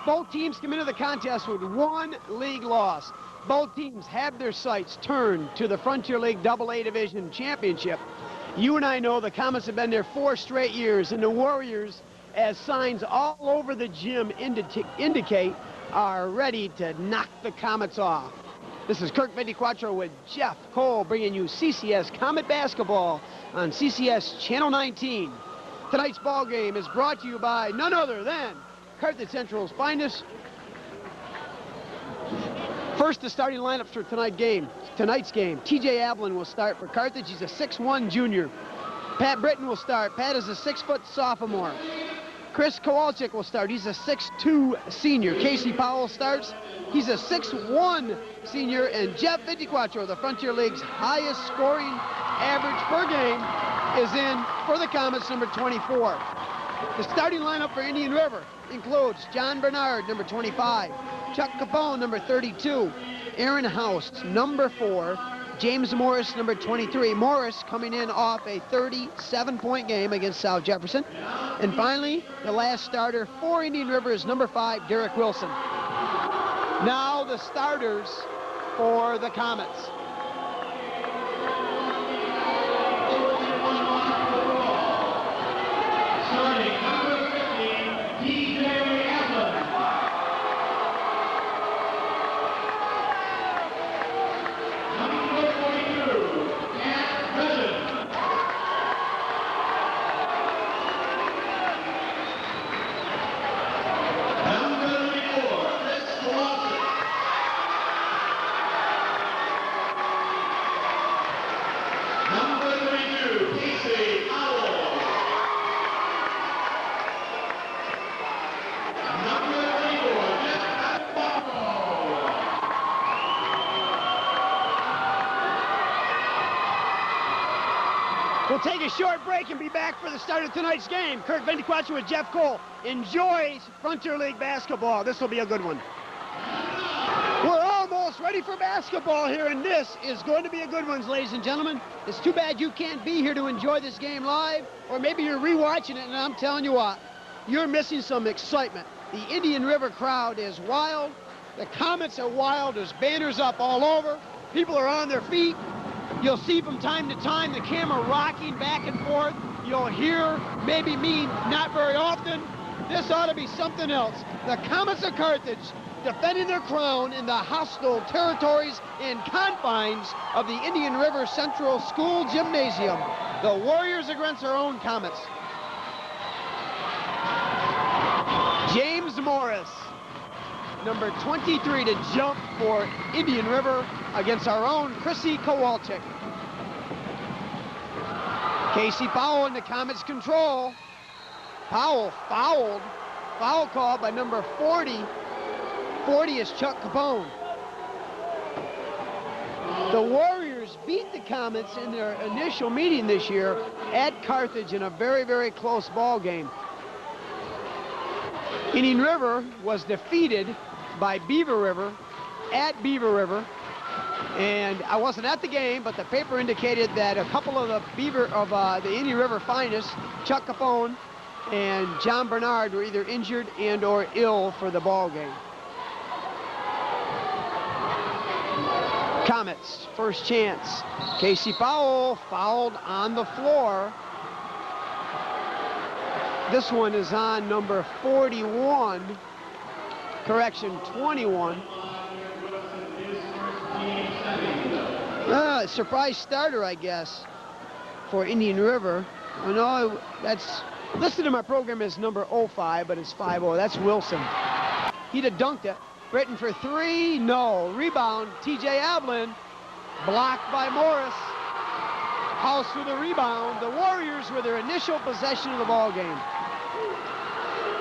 Both teams come into the contest with one league loss. Both teams have their sights turned to the Frontier League AA Division Championship. You and I know the Comets have been there 4 straight years, and the Warriors, as signs all over the gym indicate, are ready to knock the Comets off. This is Kirk 24 with Jeff Cole bringing you CCS Comet Basketball on CCS Channel 19. Tonight's ball game is brought to you by none other than Carthage Central's finest. First, the starting lineups for tonight's game. TJ Ablin will start for Carthage. He's a 6'1 junior. Pat Britton will start. Pat is a 6-foot sophomore. Chris Kowalczyk will start. He's a 6'2 senior. Casey Powell starts. He's a 6'1 senior. And Jeff 24, the Frontier League's highest scoring average per game, is in for the Comets, number 24. The starting lineup for Indian River includes John Bernard, number 25, Chuck Capone, number 32, Aaron House, number 4, James Morris, number 23. Morris coming in off a 37-point game against South Jefferson. And finally, the last starter for Indian River is number 5, Derek Wilson. Now the starters for the Comets. Starting number 50, TJ Ablin. Number 42, Pat Britton. Number 34, Chris Kowalczyk. Number 32, Casey Powell. We'll take a short break and be back for the start of tonight's game. Kirk 24 with Jeff Cole. Enjoy Frontier League basketball. This will be a good one. We're almost ready for basketball here, and this is going to be a good one, ladies and gentlemen. It's too bad you can't be here to enjoy this game live, or maybe you're rewatching it, and I'm telling you what, you're missing some excitement. The Indian River crowd is wild. The Comets are wild. There's banners up all over. People are on their feet. You'll see from time to time the camera rocking back and forth. You'll hear maybe me not very often. This ought to be something else. The Comets of Carthage defending their crown in the hostile territories and confines of the Indian River Central School Gymnasium. The Warriors against their own Comets. James Morris, number 23, to jump for Indian River against our own Chrissy Kowalczyk. Casey Powell in the Comets' control. Powell fouled. Foul call by number 40. 40 is Chuck Capone. The Warriors beat the Comets in their initial meeting this year at Carthage in a very, very close ball game. Indian River was defeated by Beaver River at Beaver River, and I wasn't at the game, but the paper indicated that a couple of the Indian River finest, Chuck Capone and John Bernard, were either injured and or ill for the ball game. Comets, first chance. Casey Powell fouled on the floor. This one is on number 41. Correction, 21. Surprise starter, I guess, for Indian River. I know that's listed in my program as number 05, but it's 50. That's Wilson. He'd have dunked it. Britton for 3, no. Rebound, TJ Ablin, blocked by Morris. House with the rebound. The Warriors with their initial possession of the ball game.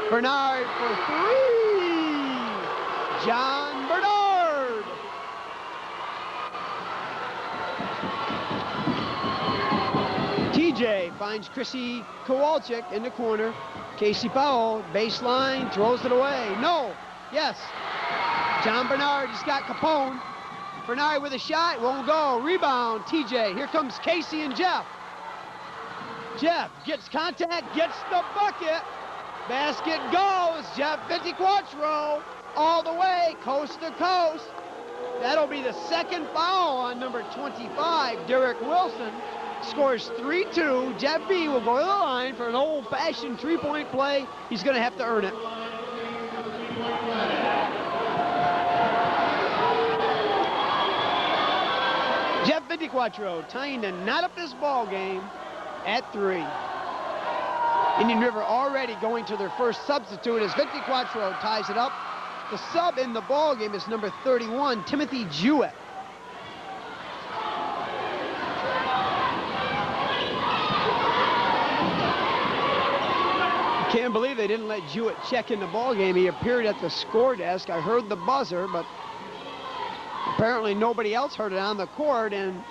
Bernard for 3. John Bernard. TJ finds Chrissy Kowalczyk in the corner. Casey Powell, baseline, throws it away. No. Yes. John Bernard, he's got Capone. Bernard with a shot, won't go. Rebound, TJ. Here comes Casey and Jeff. Jeff gets contact, gets the bucket. basket goes. Jeff Ventiquattro all the way, coast to coast. That'll be the second foul on number 25, Derek Wilson. Scores 3-2. Jeff V will go to the line for an old-fashioned three-point play. He's going to have to earn it. Jeff Ventiquattro tying the knot up this ball game at 3. Indian River already going to their first substitute as Ventiquattro ties it up. The sub in the ball game is number 31, Timothy Jewett. Can't believe they didn't let Jewett check in the ball game. He appeared at the score desk. I heard the buzzer, but apparently nobody else heard it on the court, and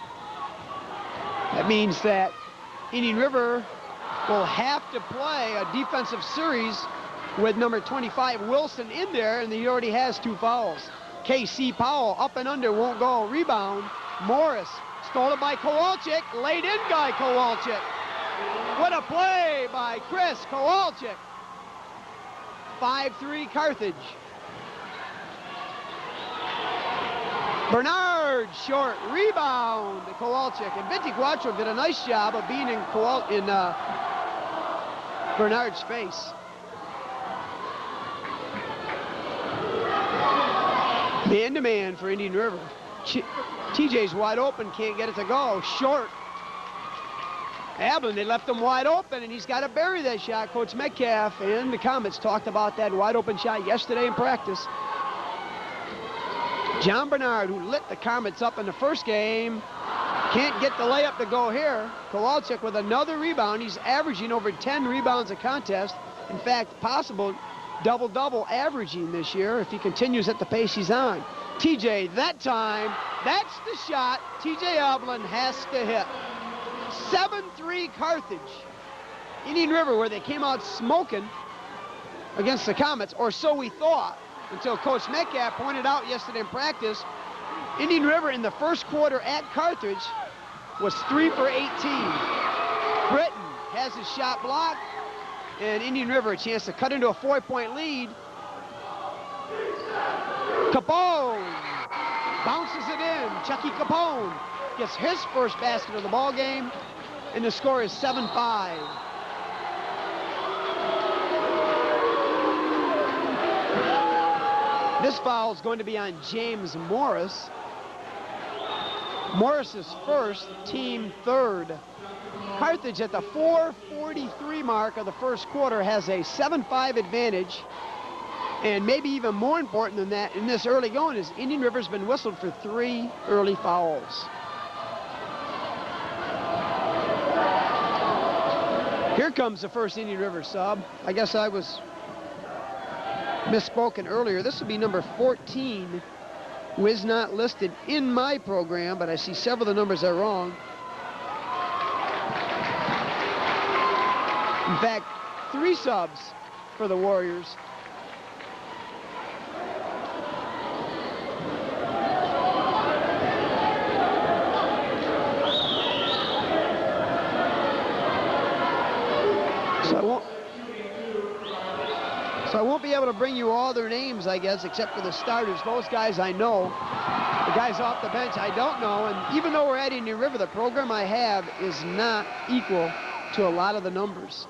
that means that Indian River will have to play a defensive series with number 25 Wilson in there, and he already has 2 fouls. K.C. Powell up and under, won't go. Rebound, Morris, stolen by Kowalczyk, laid in by Kowalczyk. What a play by Chris Kowalczyk. 5-3 Carthage. Bernard, short rebound to Kowalczyk. And Ventiquattro did a nice job of being in Bernard's face. Man-to-man for Indian River. TJ's wide open, can't get it to go. Short. Ablin, they left him wide open, and he's got to bury that shot. Coach Metcalf and the Comets talked about that wide open shot yesterday in practice. John Bernard, who lit the Comets up in the first game, can't get the layup to go here. Kowalczyk with another rebound. He's averaging over 10 rebounds a contest. In fact, possible double-double averaging this year if he continues at the pace he's on. TJ, that time, that's the shot TJ Ablin has to hit. 7-3 Carthage. Indian River, where they came out smoking against the Comets, or so we thought, until Coach Metcalf pointed out yesterday in practice, Indian River in the first quarter at Carthage was 3 for 18. Britton has his shot blocked, and Indian River a chance to cut into a 4-point lead. Capone bounces it in. Chucky Capone gets his first basket of the ball game, and the score is 7-5. This foul is going to be on James Morris. Morris's first, team third. Carthage at the 4:43 mark of the first quarter has a 7-5 advantage. And maybe even more important than that in this early going is Indian River's been whistled for 3 early fouls. Here comes the first Indian River sub. I guess I was misspoken earlier. This will be number 14, who is not listed in my program, but I see several of the numbers are wrong. In fact, 3 subs for the Warriors. So I won't be able to bring you all their names, I guess, except for the starters. Those guys I know. The guys off the bench I don't know. And even though we're at Indian River, the program I have is not equal to a lot of the numbers.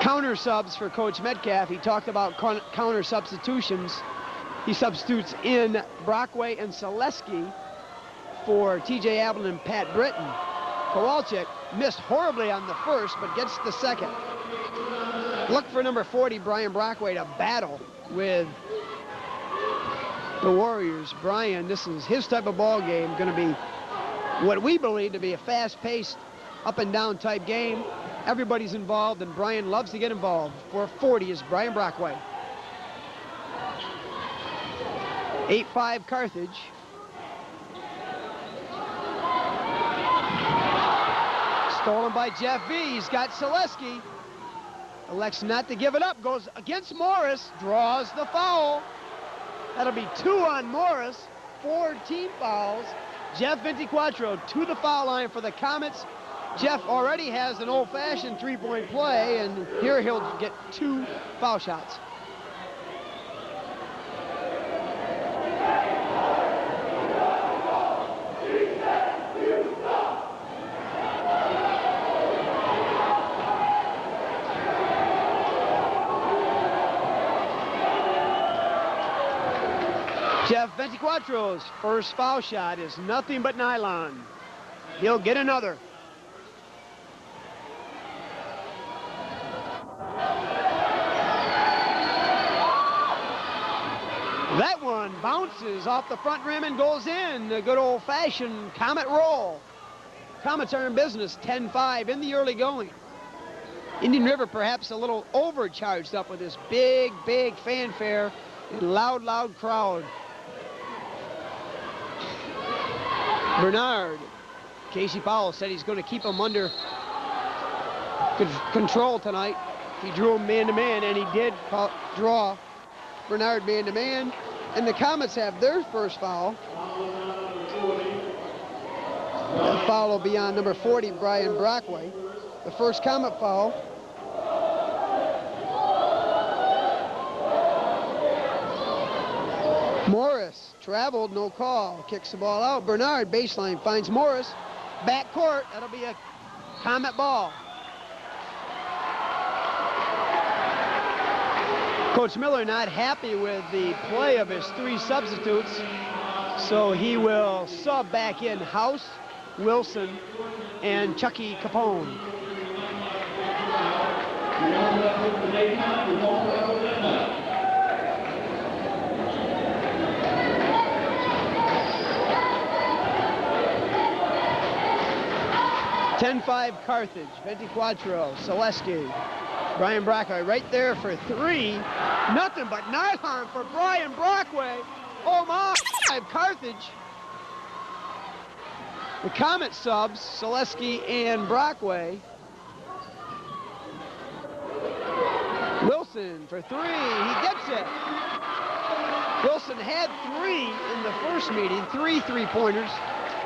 Counter subs for Coach Metcalf. He talked about counter substitutions. He substitutes in Brockway and Selesky for TJ Ablin and Pat Britton. Kowalczyk missed horribly on the first, but gets the second. Look for number 40, Brian Brockway, to battle with the Warriors. Brian, this is his type of ball game, going to be what we believe to be a fast-paced, up-and-down type game. Everybody's involved, and Brian loves to get involved. For 40 is Brian Brockway. 8-5 Carthage. Stolen by Jeff V. He's got Selesky. Elects not to give it up. Goes against Morris. Draws the foul. That'll be 2 on Morris. 4 team fouls. Jeff Ventiquattro to the foul line for the Comets. Jeff already has an old-fashioned three-point play, and here he'll get 2 foul shots. Jeff Ventiquatro's first foul shot is nothing but nylon. He'll get another. That one bounces off the front rim and goes in. A good old-fashioned Comet roll. Comets are in business, 10-5 in the early going. Indian River perhaps a little overcharged up with this big, big fanfare and loud, loud crowd. Bernard, Casey Powell said he's going to keep him under control tonight. He drew him man-to-man, and he did draw Bernard man-to-man. And the Comets have their first foul. The foul will be on number 40, Brian Brockway. The first Comet foul. Morris traveled, no call. Kicks the ball out. Bernard, baseline, finds Morris. Back court, that'll be a Comet ball. Coach Miller not happy with the play of his 3 substitutes, so he will sub back in House, Wilson, and Chucky Capone. (10-5) Carthage. Ventiquatro, Selesky, Brian Brockway right there for 3. Nothing but nylon for Brian Brockway. Oh my, Carthage. The Comet subs, Selesky and Brockway. Wilson for 3, he gets it. Wilson had 3 in the first meeting, 3 3-pointers.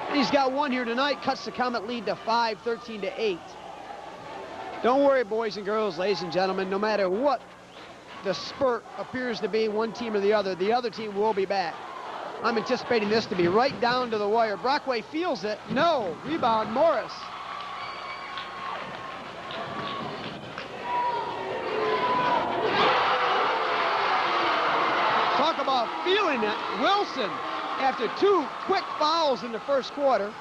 And he's got 1 here tonight, cuts the Comet lead to 5, 13-8. Don't worry, boys and girls, ladies and gentlemen, no matter what the spurt appears to be, one team or the other team will be back. I'm anticipating this to be right down to the wire. Brockway feels it. No. Rebound, Morris. Talk about feeling it. Wilson, after 2 quick fouls in the first quarter,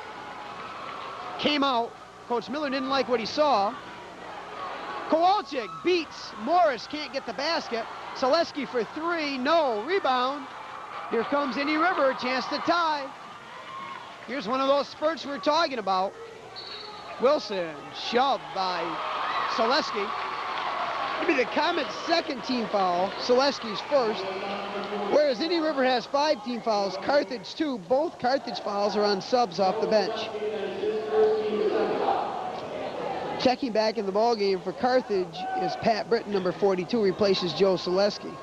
came out. Coach Miller didn't like what he saw. Kowalczyk beats Morris, can't get the basket. Selesky for 3, no. Rebound. Here comes Indian River, a chance to tie. Here's one of those spurts we're talking about. Wilson, shoved by Selesky. It'll be the Comets' second team foul, Selesky's first. Whereas Indian River has 5 team fouls, Carthage 2. Both Carthage fouls are on subs off the bench. Checking back in the ballgame for Carthage is Pat Britton, number 42, replaces Joe Selesky.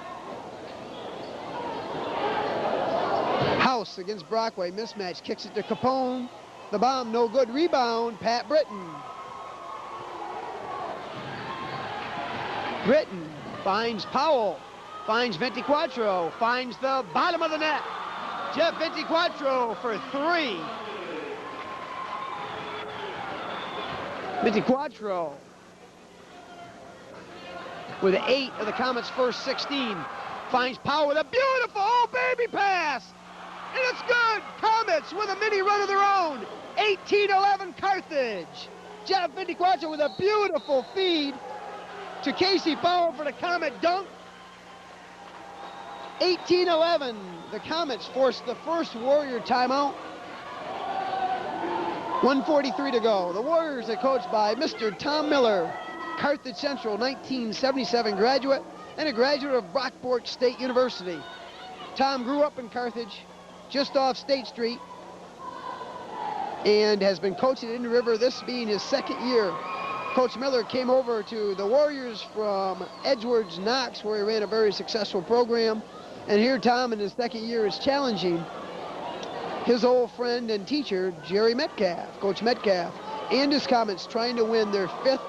House against Brockway, mismatch, kicks it to Capone. The bomb, no good. Rebound, Pat Britton. Britton finds Powell, finds Ventiquatro, finds the bottom of the net. Jeff Ventiquatro for 3. Ventiquatro with 8 of the Comets' first 16. Finds Powell with a beautiful baby pass. And it's good. Comets with a mini run of their own. 18-11 Carthage. Jeff Ventiquatro with a beautiful feed to Casey Powell for the Comet dunk. 18-11. The Comets forced the first Warrior timeout. 1:43 to go. The Warriors are coached by Mr. Tom Miller, Carthage Central, 1977 graduate, and a graduate of Brockport State University. Tom grew up in Carthage, just off State Street, and has been coaching at Indian River, this being his 2nd year. Coach Miller came over to the Warriors from Edgewords Knox, where he ran a very successful program. And here Tom, in his 2nd year, is challenging his old friend and teacher, Jerry Metcalf. Coach Metcalf and his Comets trying to win their 5th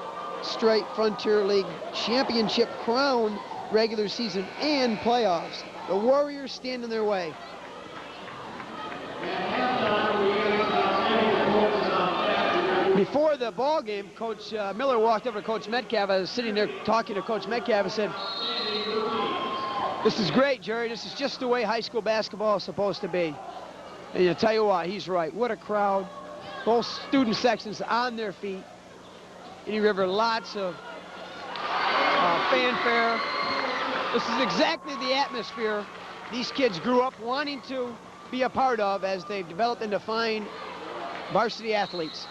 straight Frontier League championship crown, regular season and playoffs. The Warriors stand in their way. Before the ball game, Coach Miller walked over to Coach Metcalf. I was sitting there talking to Coach Metcalf and said, "This is great, Jerry. This is just the way high school basketball is supposed to be." And I tell you what, he's right. What a crowd. Both student sections on their feet. Indian River, lots of fanfare. This is exactly the atmosphere these kids grew up wanting to be a part of as they've developed into fine varsity athletes.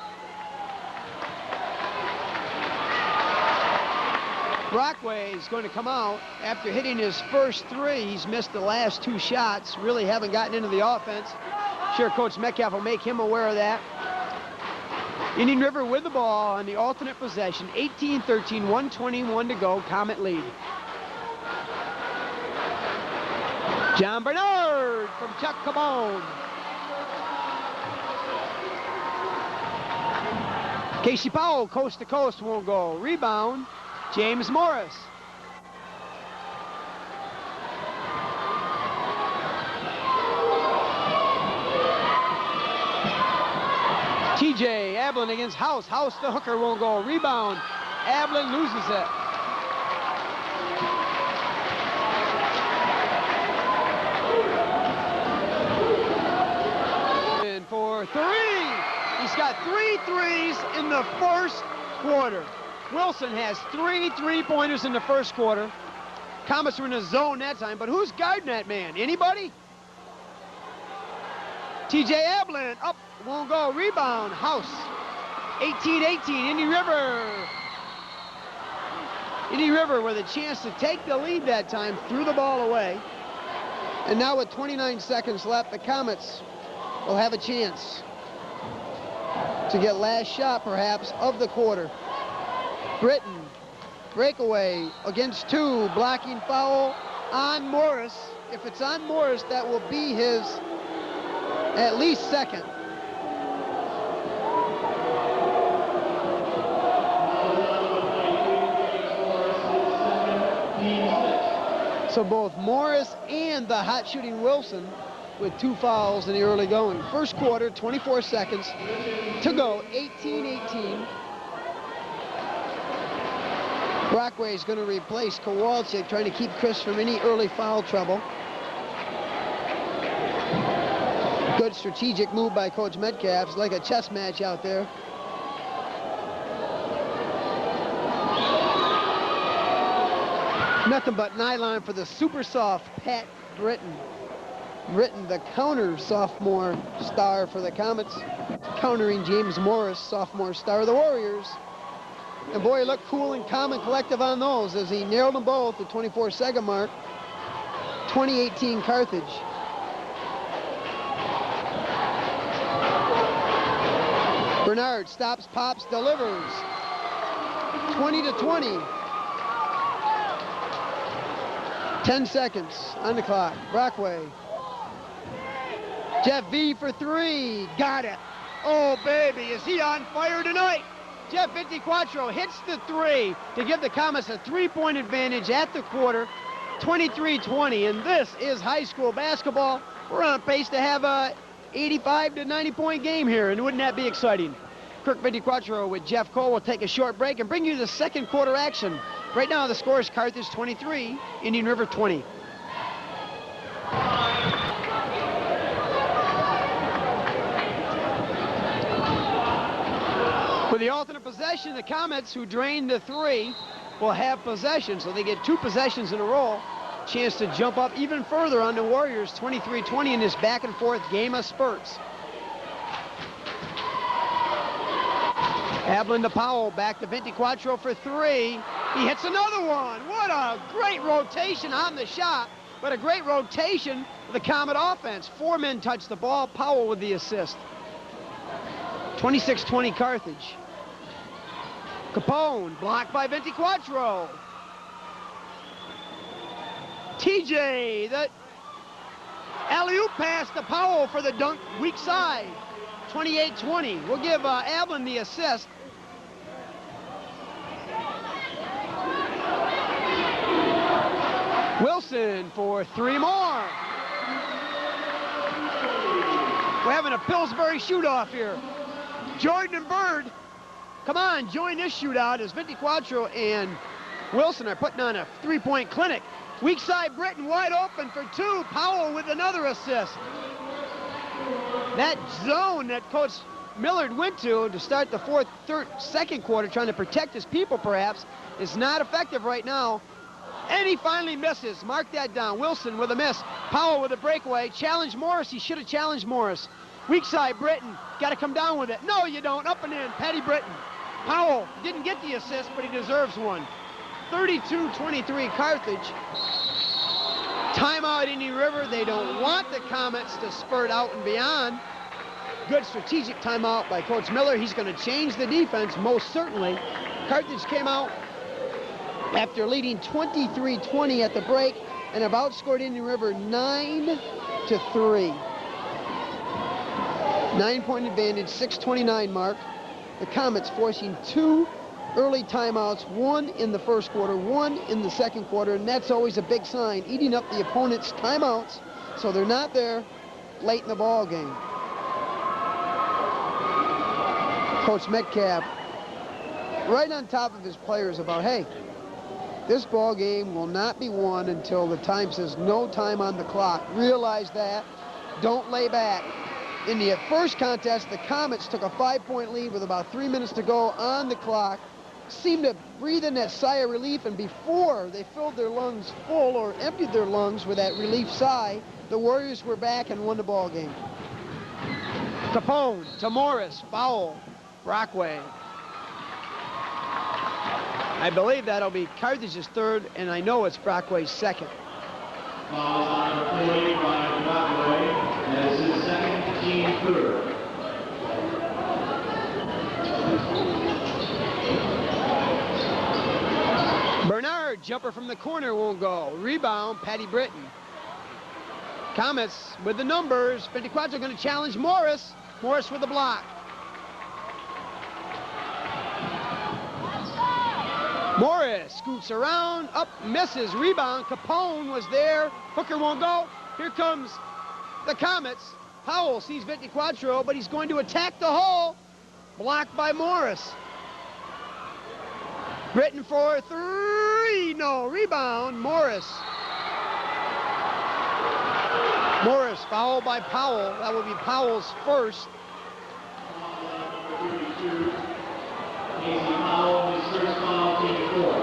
Brockway is going to come out after hitting his first 3. He's missed the last 2 shots, really haven't gotten into the offense. Sure, Coach Metcalf will make him aware of that. Indian River with the ball on the alternate possession, 18-13, 1:21 to go, Comet lead. John Bernard from Chuck Cabone. Casey Powell, coast to coast, won't go. Rebound, James Morris. TJ Ablin against House. House, the hooker, won't go. Rebound, Ablin loses it. And for 3. He's got 3 threes in the first quarter. Wilson has 3 3-pointers in the first quarter. Comets were in a zone that time, but who's guarding that man? Anybody? TJ Ablin up, won't go. Rebound, House. 18-18, Indian River. Indian River with a chance to take the lead that time, threw the ball away. And now with 29 seconds left, the Comets will have a chance to get last shot, perhaps, of the quarter. Britton, breakaway against 2, blocking foul on Morris. If it's on Morris, that will be his at least 2nd. So both Morris and the hot shooting Wilson with 2 fouls in the early going. First quarter, 24 seconds to go, 18-18. Brockway is going to replace Kowalczyk, trying to keep Chris from any early foul trouble. Good strategic move by Coach Metcalf. It's like a chess match out there. Nothing but nylon for the super soft Pat Britton. Britton, the counter sophomore star for the Comets, countering James Morris, sophomore star of the Warriors. And boy, he looked cool and calm and collective on those as he nailed them both at 24-second mark. 2018 Carthage. Bernard stops, pops, delivers. 20-20. 10 seconds on the clock. Brockway. Jeff V for 3. Got it. Oh, baby, is he on fire tonight? Jeff 24 hits the 3 to give the Comets a 3-point advantage at the quarter. 23-20, and this is high school basketball. We're on pace to have a 85 to 90-point game here, and wouldn't that be exciting? Kirk 24 with Jeff Cole will take a short break and bring you the second quarter action. Right now, the score is Carthage 23, Indian River 20. For the alternate possession, the Comets, who drained the 3, will have possession, so they get 2 possessions in a row. Chance to jump up even further on the Warriors, 23-20 in this back-and-forth game of spurts. Ablin to Powell, back to 24 for 3. He hits another one. What a great rotation on the shot, but a great rotation for the Comet offense. 4 men touch the ball, Powell with the assist. 26-20 Carthage. Capone, blocked by 24. TJ, the alley-oop pass to Powell for the dunk, weak side. 28-20. We'll give Ablin the assist. Wilson for 3 more. We're having a Pillsbury shoot-off here. Jordan and Bird, come on, join this shootout as 24 and Wilson are putting on a 3-point clinic. Weak side, Britton wide open for 2. Powell with another assist. That zone that Coach Millard went to start the second quarter, trying to protect his people perhaps, is not effective right now. And he finally misses. Mark that down. Wilson with a miss. Powell with a breakaway. Challenge Morris. He should have challenged Morris. Weak side, Britton. Got to come down with it. No, you don't. Up and in. Patty Britton. Powell didn't get the assist, but he deserves one. 32-23 Carthage. Timeout Indian River. They don't want the Comets to spurt out and beyond. Good strategic timeout by Coach Miller. He's going to change the defense, most certainly. Carthage came out after leading 23-20 at the break and have outscored Indian River 9-3. 9-point advantage, 6:29 mark. The Comets forcing 2 early timeouts, 1 in the first quarter, 1 in the second quarter, and that's always a big sign, eating up the opponent's timeouts so they're not there late in the ball game. Coach Metcalf right on top of his players about, hey, this ball game will not be won until the time says no time on the clock. Realize that. Don't lay back. In the first contest, the Comets took a 5-point lead with about 3 minutes to go on the clock. Seemed to breathe in that sigh of relief, and before they filled their lungs full or emptied their lungs with that relief sigh, the Warriors were back and won the ball game. Capone to Morris, foul, Brockway. I believe that'll be Carthage's third, and I know it's Brockway's second. Foul on number 40 by Brockway. That is his second, team third. Bernard, jumper from the corner, won't go. Rebound, Patty Britton. Comets with the numbers. 24 going to challenge Morris. Morris with the block. Morris scoots around, up, misses, rebound. Capone was there. Hooker won't go. Here comes the Comets. Powell sees 24, but he's going to attack the hole. Blocked by Morris. Britton for 3. No, rebound, Morris. Morris fouled by Powell. That will be Powell's first. Casey Powell, his first foul, team 4.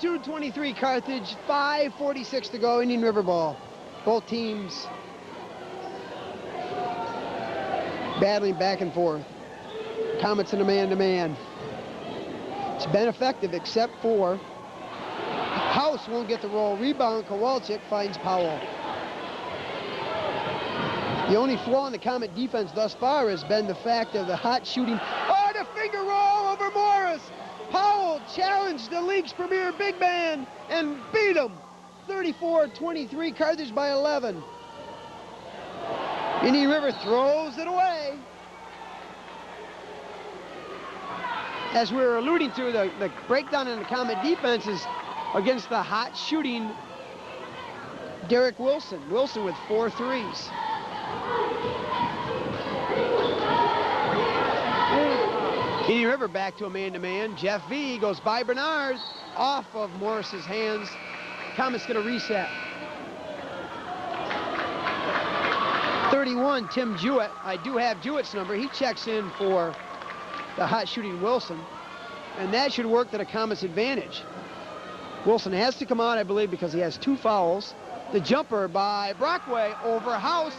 .23 Carthage, 5:46 to go, Indian River ball. Both teams battling back and forth. Comets in a man-to-man. It's been effective except for House won't get the roll. Rebound, Kowalczyk finds Powell. The only flaw in the Comet defense thus far has been the fact of the hot shooting. Oh, the finger roll over Morris. Powell challenged the league's premier big man and beat him. 34-23, Carthage by 11. Indian River throws it away. As we were alluding to, the breakdown in the Comet defense is against the hot shooting Derek Wilson. Wilson with 4 threes. Indian River back to a man-to-man. Jeff V goes by Bernard, off of Morris's hands. Comet's going to reset. 31, Tim Jewett. I do have Jewett's number. He checks in for the hot shooting Wilson, and that should work to the Comets' advantage. Wilson has to come out, I believe, because he has 2 fouls. The jumper by Brockway over House.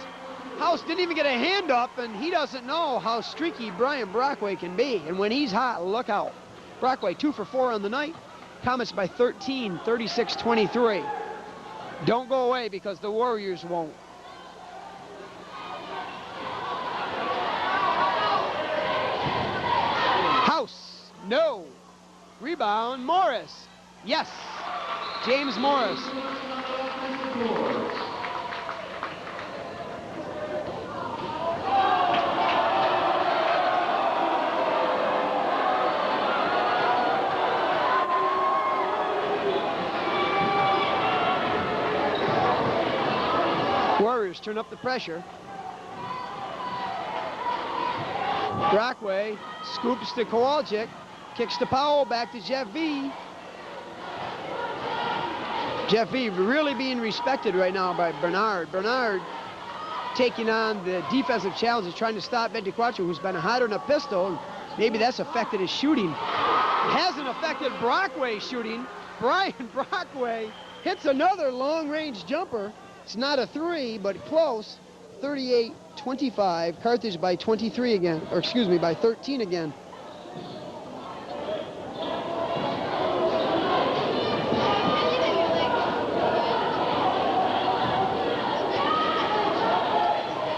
House didn't even get a hand up, and he doesn't know how streaky Brian Brockway can be. And when he's hot, look out. Brockway 2 for 4 on the night. Comets by 13, 36-23. Don't go away because the Warriors won't. House, no. Rebound, Morris. Yes. James Morris. Warriors turn up the pressure. Brockway scoops to Kowalczyk, kicks to Powell, back to Jeff V. Jeff V really being respected right now by Bernard. Bernard taking on the defensive challenge of trying to stop 24, who's been hotter than a pistol. Maybe that's affected his shooting. It hasn't affected Brockway's shooting. Brian Brockway hits another long-range jumper. It's not a 3, but close. 38-25. Carthage by 23 again, or excuse me, by 13 again.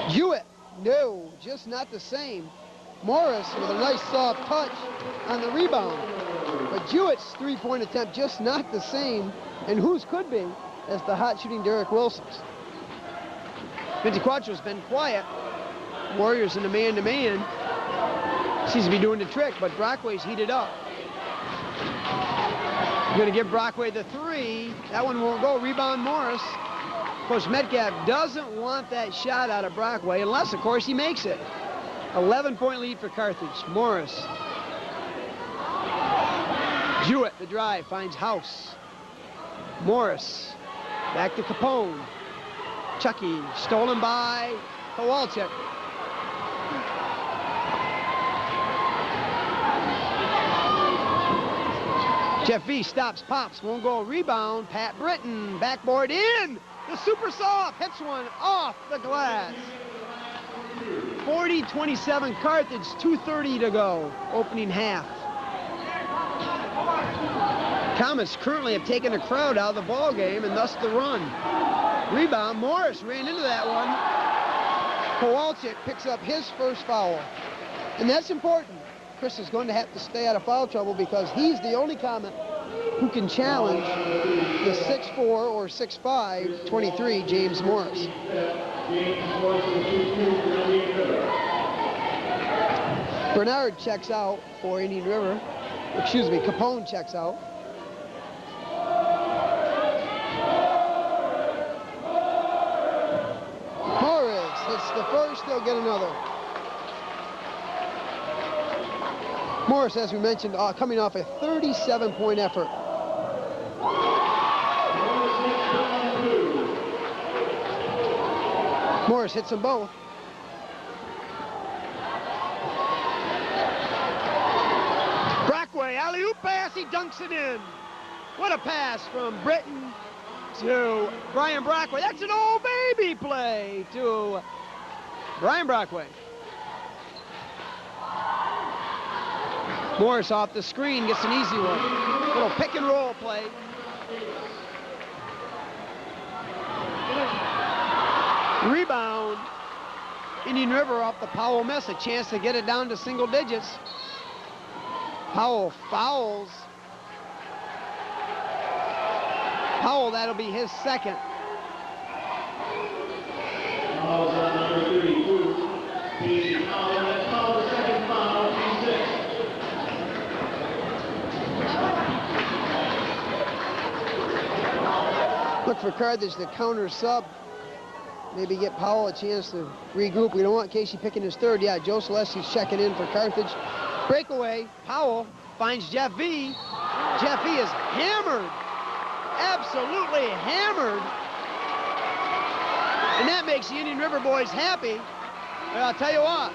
Jewett, no, just not the same. Morris with a nice soft touch on the rebound. But Jewett's three-point attempt just not the same, and whose could be, as the hot shooting Derek Wilson's. 24's been quiet. Warriors in the man-to-man. Seems to be doing the trick, but Brockway's heated up. Going to give Brockway the 3. That one won't go. Rebound Morris. Coach Metcalf doesn't want that shot out of Brockway, unless, of course, he makes it. 11-point lead for Carthage. Morris. Jewett, the drive, finds House. Morris. Back to Capone. Chucky, stolen by Kowalczyk. Jeff V stops, pops, won't go. Rebound, Pat Britton, backboard in. The super soft hits one off the glass. 40-27 Carthage, 2:30 to go, opening half. Comets currently have taken the crowd out of the ball game and thus the run. Rebound, Morris ran into that one. Kowalczyk picks up his first foul. And that's important. Chris is going to have to stay out of foul trouble because he's the only Comet who can challenge the 6'4 or 6'5", 23, James Morris. Bernard checks out for Indian River. Excuse me, Capone checks out. Morris hits the first, they'll get another. Morris, as we mentioned, coming off a 37-point effort. Morris hits them both. Brockway, alley-oop pass, he dunks it in. What a pass from Britton to Brian Brockway. That's an old baby play to Brian Brockway. Morris off the screen gets an easy one. Little pick and roll play. Rebound. Indian River off the Powell miss. A chance to get it down to single digits. Powell fouls. Powell, that'll be his second. Fouls on number 32. Casey Powell, that's Powell's second foul, P6. Look for Carthage to counter sub. Maybe get Powell a chance to regroup. We don't want Casey picking his third. Yeah, Joe Celesti's checking in for Carthage. Breakaway. Powell finds Jeff V. Jeff V is hammered. Absolutely hammered. And that makes the Indian River boys happy. But I'll tell you what.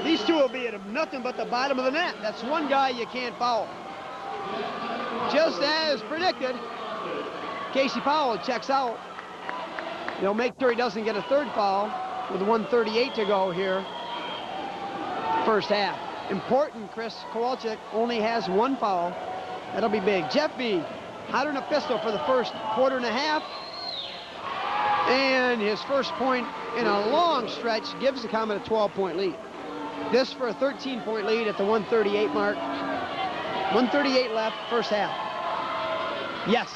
These two will be at nothing but the bottom of the net. That's one guy you can't foul. Just as predicted. Casey Powell checks out. They'll make sure he doesn't get a third foul with 1:38 to go here. First half. Important, Chris Kowalczyk only has one foul. That'll be big. Jeff V, hotter than a pistol for the first quarter and a half. And his first point in a long stretch gives the Comet a 12-point lead. This for a 13-point lead at the 1:38 mark. 1:38 left, first half. Yes.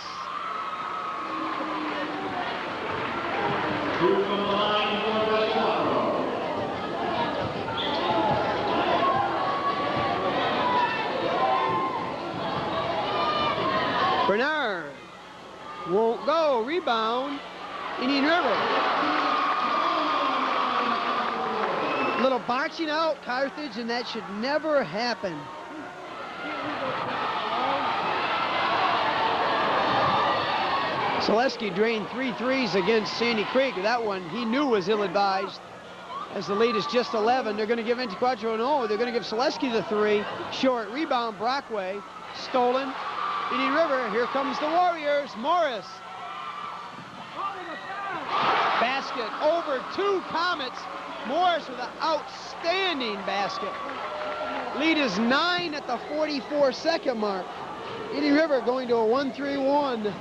2 from the line for Westwater. Bernard won't go. Rebound. Indian River. Little boxing out, Carthage, and that should never happen. Selesky drained 3 threes against Sandy Creek. That one he knew was ill-advised, as the lead is just 11. They're going to give Ventiquatro no. They're going to give Selesky the 3. Short rebound, Brockway. Stolen. Indian River, here comes the Warriors. Morris. Basket over 2 Comets. Morris with an outstanding basket. Lead is 9 at the 44-second mark. Indian River going to a 1-3-1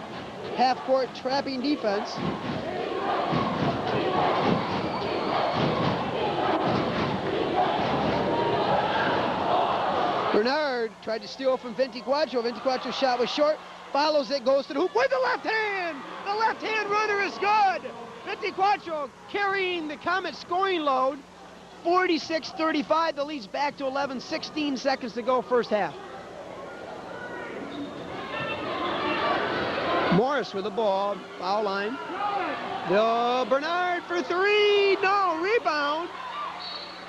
half-court trapping defense. Bernard tried to steal from Ventiquatro. Ventiquatro's shot was short. Follows it, goes to the hoop with the left hand. The left-hand runner is good. Ventiquatro carrying the Comet scoring load. 46-35. The lead's back to 11. 16 seconds to go, first half. Morris with the ball. Foul line. Bernard for 3. No, rebound.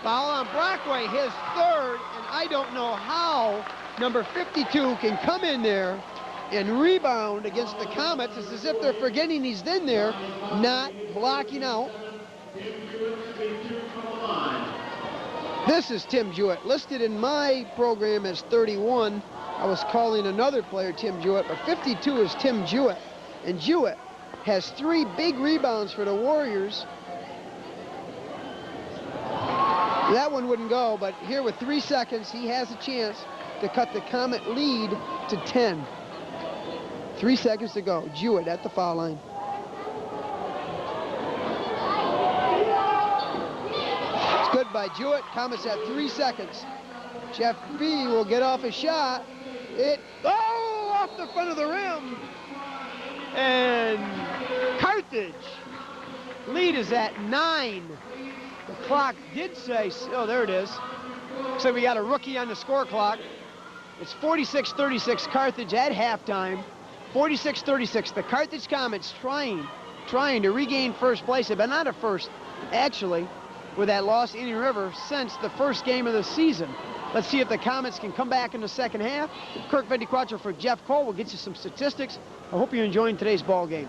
Foul on Brockway, his 3rd. And I don't know how number 52 can come in there and rebound against the Comets. It's as if they're forgetting he's in there, not blocking out. This is Tim Jewett, listed in my program as 31. I was calling another player Tim Jewett, but 52 is Tim Jewett. And Jewett has 3 big rebounds for the Warriors. That one wouldn't go, but here with 3 seconds, he has a chance to cut the Comet lead to 10. 3 seconds to go. Jewett at the foul line. It's good by Jewett. Comets at 3 seconds. Jeff B will get off a shot. Off the front of the rim. And Carthage. Lead is at 9. The clock did say, oh, there it is. So we got a rookie on the score clock. It's 46-36 Carthage at halftime. 46-36. The Carthage Comets trying to regain first place. They've been out of first, actually, with that loss to Indian River since the first game of the season. Let's see if the Comets can come back in the second half. Kirk Ventiquatro for Jeff Cole will get you some statistics. I hope you're enjoying today's ball game.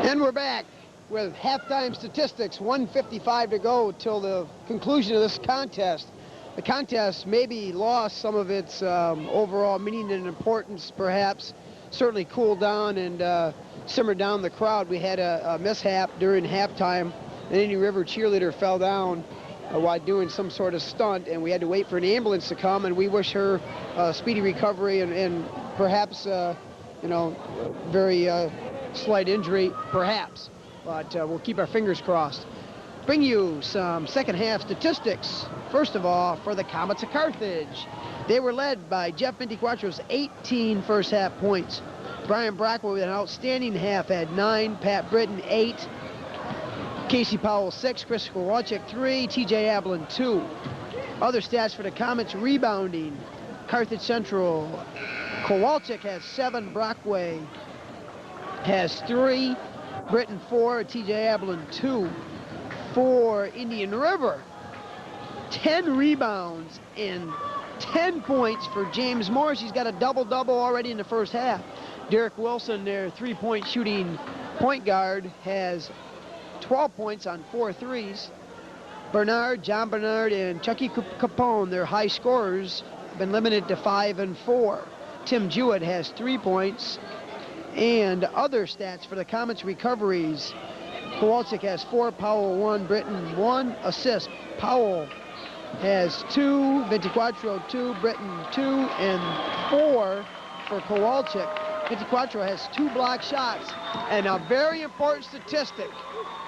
And we're back with halftime statistics. 1:55 to go till the conclusion of this contest. The contest maybe lost some of its overall meaning and importance, perhaps. Certainly cooled down and simmered down the crowd. We had a mishap during halftime. An Indian River cheerleader fell down while doing some sort of stunt, and we had to wait for an ambulance to come, and we wish her speedy recovery and perhaps, very slight injury, perhaps. But we'll keep our fingers crossed. Bring you some second half statistics. First of all, for the Comets of Carthage. They were led by Jeff Ventiquatro's 18 first half points. Brian Brockway with an outstanding half had 9, Pat Britton 8, Casey Powell 6, Chris Kowalczyk 3, TJ Ablin 2. Other stats for the Comets: rebounding. Carthage Central, Kowalczyk has 7, Brockway has 3, Britton 4, TJ Ablin 2. For Indian River, 10 rebounds and 10 points for James Morris. He's got a double-double already in the first half. Derek Wilson, their three-point shooting point guard, has 12 points on 4 threes. John Bernard, and Chucky Capone, their high scorers, have been limited to 5 and 4. Tim Jewett has 3 points. And other stats for the Comets: recoveries. Kowalczyk has 4, Powell 1, Britton 1. Assist: Powell has 2, Ventiquatro 2, Britton 2, and 4 for Kowalczyk. Ventiquatro has 2 block shots. And a very important statistic: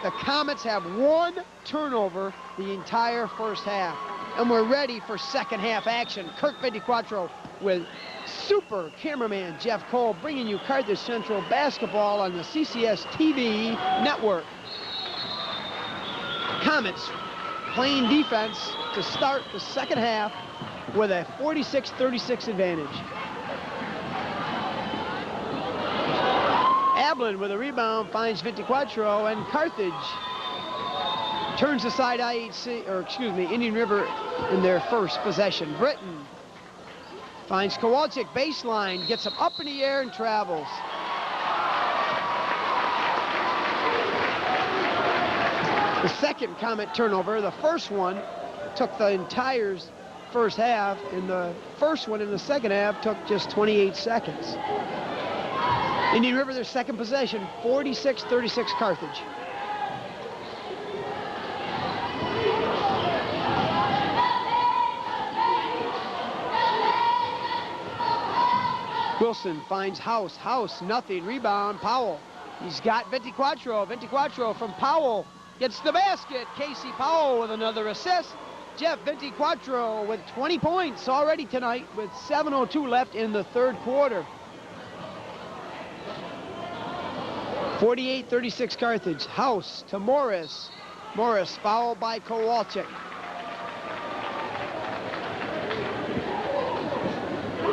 the Comets have 1 turnover the entire first half. And we're ready for second half action. Kirk 24 with super cameraman Jeff Cole bringing you Carthage Central basketball on the CCS TV network. Comets playing defense to start the second half with a 46-36 advantage. Ablin with a rebound finds 24, and Carthage turns aside Indian River in their first possession. Britton finds Kowalczyk baseline, gets him up in the air and travels. The second Comet turnover, the first one took the entire first half, and the first one in the second half took just 28 seconds. Indian River, their second possession, 46-36 Carthage. Wilson finds House. House, nothing. Rebound, Powell. He's got 24. 24 from Powell gets the basket. Casey Powell with another assist. Jeff 24 with 20 points already tonight with 7:02 left in the third quarter. 48-36 Carthage. House to Morris. Morris fouled by Kowalczyk.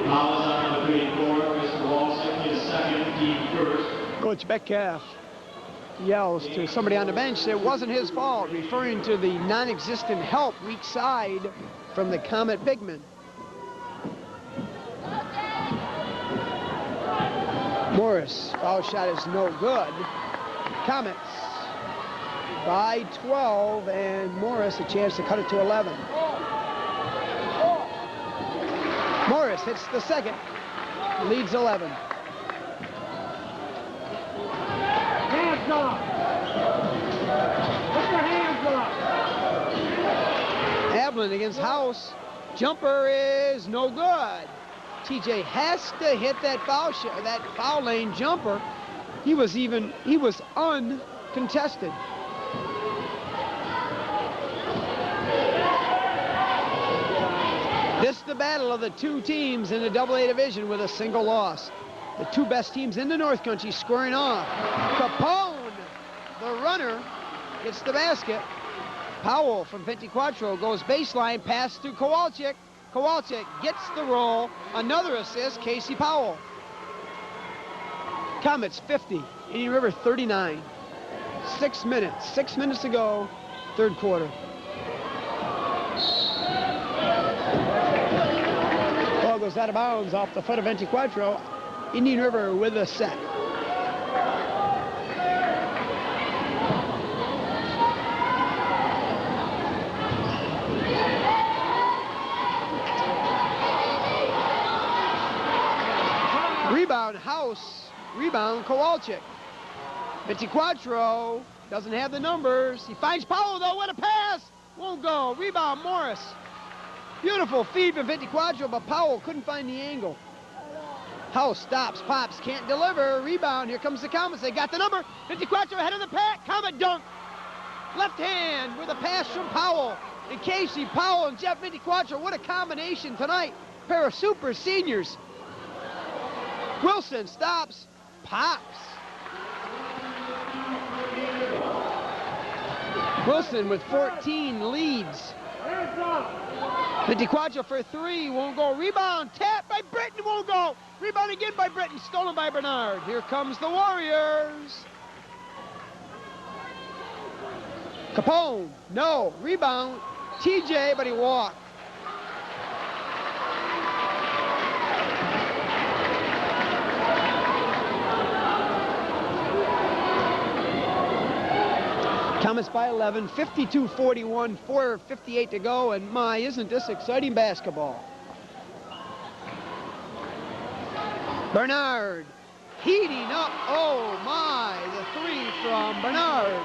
Fouls on number 34, Mr. Kowalczyk, his second, team first. Coach Metcalf yells to somebody on the bench, it wasn't his fault, referring to the non-existent help weak side from the Comet bigman. Morris, foul shot is no good. Comets by 12, and Morris a chance to cut it to 11. Morris hits the second, leads 11. Hands up! Put your hands up! Ablin against House. Jumper is no good. TJ has to hit that foul lane jumper. He was uncontested. This is the battle of the two teams in the AA division with a single loss. The two best teams in the North Country scoring off. Capone, the runner, gets the basket. Powell from 24 goes baseline, pass to Kowalczyk. Kowalczyk gets the roll. Another assist, Casey Powell. Comets 50, Indian River 39. 6 minutes to go, third quarter. Ball goes out of bounds off the foot of 24. Indian River with a set. Rebound House, rebound Kowalczyk. 24 doesn't have the numbers. He finds Powell though, what a pass! Won't go, rebound Morris. Beautiful feed from 24, but Powell couldn't find the angle. House stops, pops, can't deliver, rebound, here comes the Comets, they got the number. 24 ahead of the pack, Comet dunk. Left hand with a pass from Powell. And Casey Powell and Jeff 24, what a combination tonight. Pair of super seniors. Wilson stops, pops. Wilson with 14 leads. 24 for three, won't go. Rebound, tap by Britton, won't go. Rebound again by Britton, stolen by Bernard. Here comes the Warriors. Capone, no. Rebound, TJ, but he walked. Comets by 11, 52-41, 4:58 to go, and my, isn't this exciting basketball. Bernard heating up, oh my, the three from Bernard.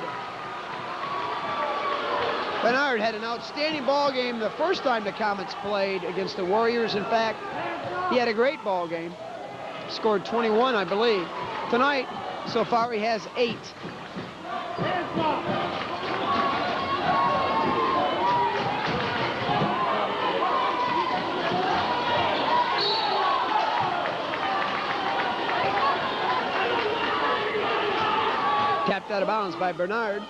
Bernard had an outstanding ball game the first time the Comets played against the Warriors. In fact, he had a great ball game. Scored 21, I believe. Tonight, so far, he has 8. out of bounds by Bernard.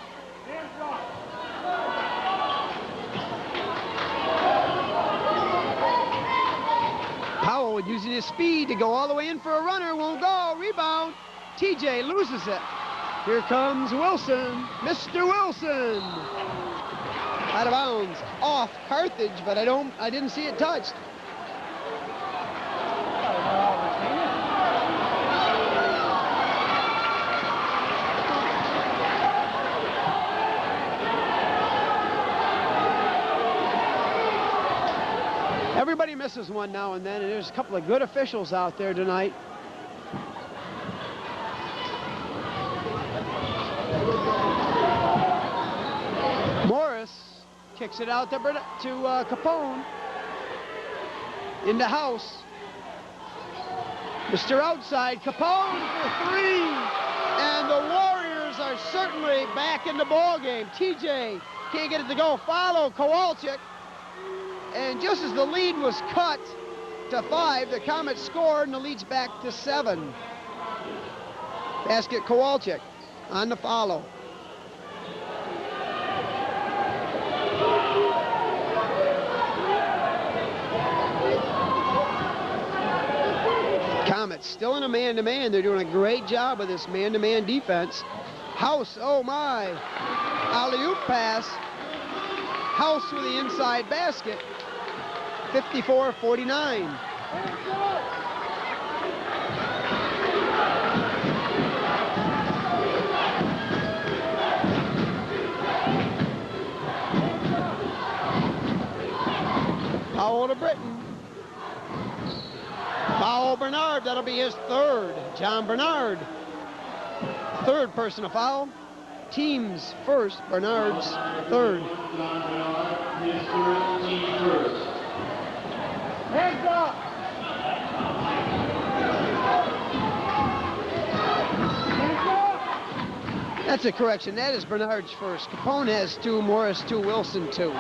Powell using his speed to go all the way in for a runner. Won't go. Rebound. TJ loses it. Here comes Wilson. Mr. Wilson. Out of bounds. Off Carthage, but I didn't see it touched. Everybody misses one now and then, and there's a couple of good officials out there tonight. Morris kicks it out to Capone. Into House. Mr. Outside, Capone for three. And the Warriors are certainly back in the ball game. TJ can't get it to go. Follow Kowalczyk. And just as the lead was cut to 5, the Comets scored, and the lead's back to 7. Basket Kowalczyk on the follow. Comets still in a man-to-man. They're doing a great job of this man-to-man defense. House, oh my. Alley-oop pass. House with the inside basket. 54-49. Foul to Britton. Foul Bernard, that'll be his third. John Bernard. Third personal foul. Team's first, Bernard's third. His third, team first. Hands up! Hands up! That's a correction. That is Bernard's first. Capone has 2, Morris 2, Wilson 2.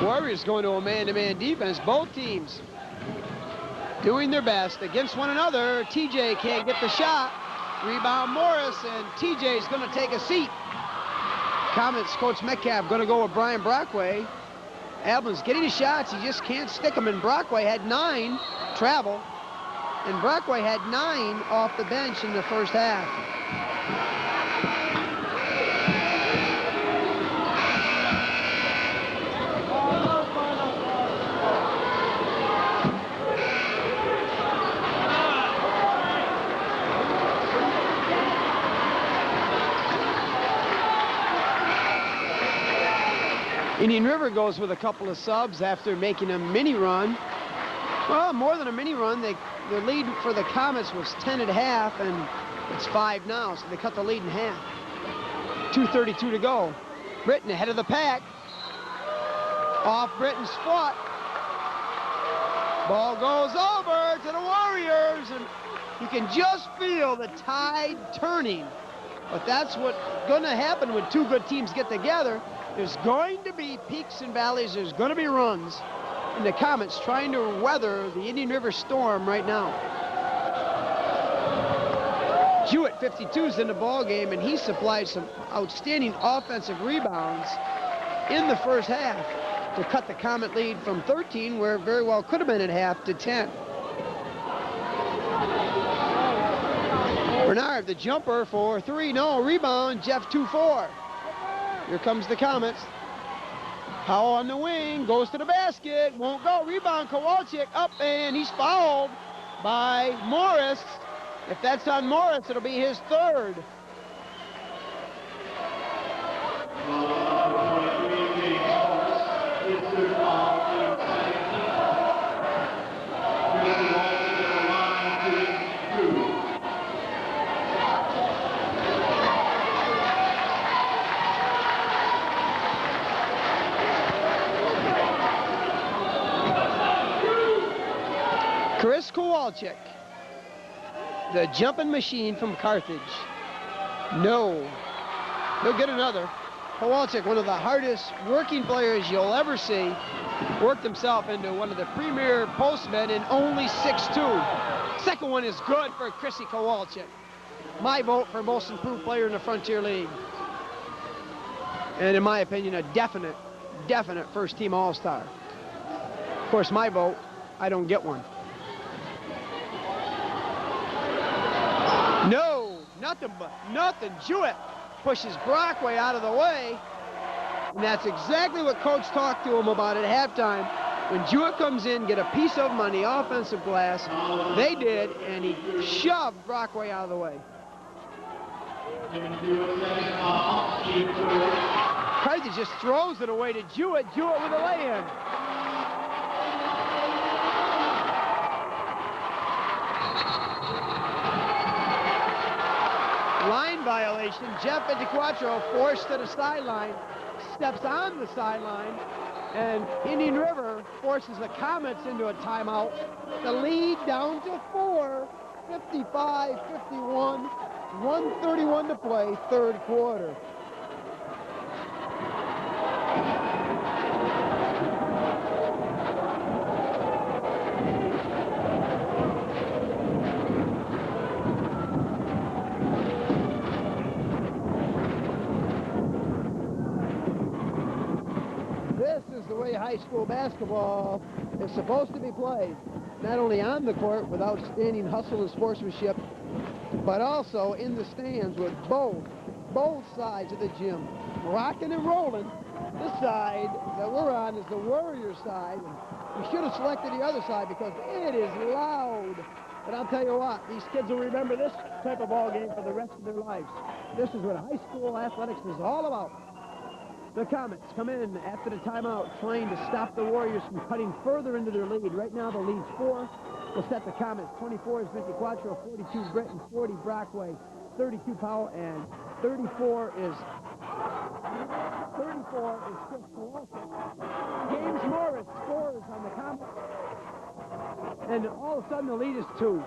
Warriors going to a man-to-man defense. Both teams doing their best against one another. TJ can't get the shot. Rebound Morris, and TJ's going to take a seat. Comets coach Metcalf going to go with Brian Brockway. Albin's getting the shots. He just can't stick them. And Brockway had 9 travel. And Brockway had 9 off the bench in the first half. Indian River goes with a couple of subs after making a mini run. Well, more than a mini run. The lead for the Comets was 10 at half, and it's 5 now, so they cut the lead in half. 2:32 to go. Britton ahead of the pack. Off Britton's foot. Ball goes over to the Warriors, and you can just feel the tide turning. But that's what's going to happen when two good teams get together. There's going to be peaks and valleys. There's going to be runs. And the Comets trying to weather the Indian River storm right now. Jewett, 52, is in the ball game, and he supplied some outstanding offensive rebounds in the first half to cut the Comet lead from 13, where it very well could have been at half, to 10. Bernard, the jumper for 3, no, rebound, Jeff 2-4. Here comes the Comets. Powell on the wing, goes to the basket, won't go, rebound, Kowalczyk up, and he's fouled by Morris. If that's on Morris, it'll be his third. Chris Kowalczyk, the jumping machine from Carthage. No. He'll get another. Kowalczyk, one of the hardest working players you'll ever see, worked himself into one of the premier postmen in only 6'2". Second one is good for Chrissy Kowalczyk. My vote for most improved player in the Frontier League. And in my opinion, a definite first team All-Star. Of course, my vote, I don't get one. No, nothing. Jewett pushes Brockway out of the way. And that's exactly what Coach talked to him about at halftime. When Jewett comes in, get a piece of money, offensive glass. They did, and he shoved Brockway out of the way. Carthage just throws it away to Jewett. Jewett with a lay-in. Line violation. Jeff Ventiquattro forced to the sideline, steps on the sideline, and Indian River forces the Comets into a timeout. The lead down to 4, 55-51, 1:31 to play, third quarter. High school basketball is supposed to be played, not only on the court with outstanding hustle and sportsmanship, but also in the stands with both sides of the gym rocking and rolling. This side that we're on is the Warriors side, and we should have selected the other side because it is loud. But I'll tell you what, these kids will remember this type of ball game for the rest of their lives. This is what high school athletics is all about. The Comets come in after the timeout trying to stop the Warriors from cutting further into their lead. Right now the lead's 4. We'll set the Comets. 24 is Ventiquattro, 42 Britton, 40 Brockway, 32 Powell, and 34 is Chris Kowalczyk. James Morris scores on the Comets. And all of a sudden the lead is 2.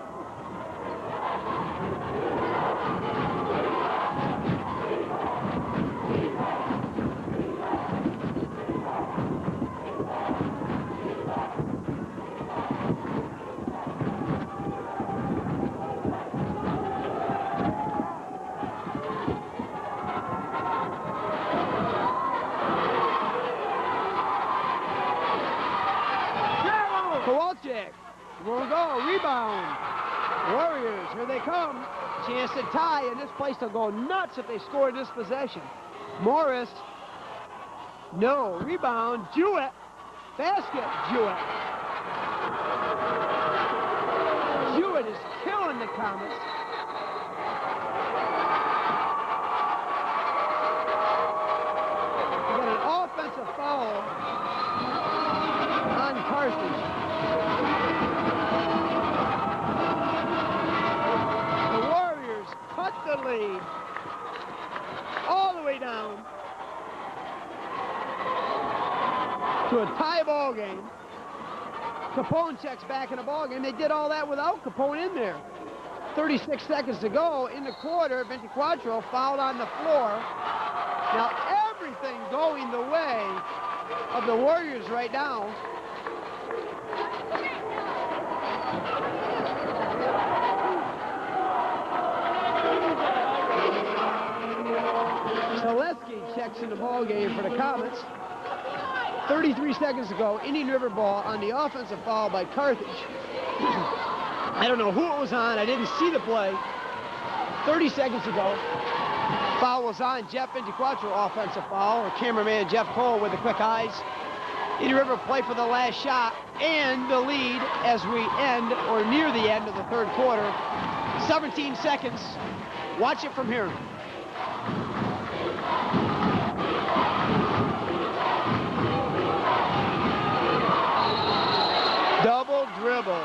Kowalczyk won't go. Rebound. Warriors, here they come. Chance to tie, and this place will go nuts if they score this possession. Morris. No. Rebound. Jewett. Basket. Jewett. Jewett is killing the Comets. We got an offensive foul on Carthage. The Warriors cut the lead all the way down to a tie ball game. Capone checks back in the ball game. They did all that without Capone in there. 36 seconds to go in the quarter. Ventiquattro fouled on the floor. Now everything going the way of the Warriors right now. Selesky checks in the ball game for the Comets. 33 seconds to go. Indian River ball on the offensive foul by Carthage. I don't know who it was on. I didn't see the play. 30 seconds to go. Foul was on Jeff Ventiquattro, offensive foul. Or cameraman Jeff Cole with the quick eyes. Indian River play for the last shot and the lead as we end or near the end of the third quarter. 17 seconds. Watch it from here. Double dribble.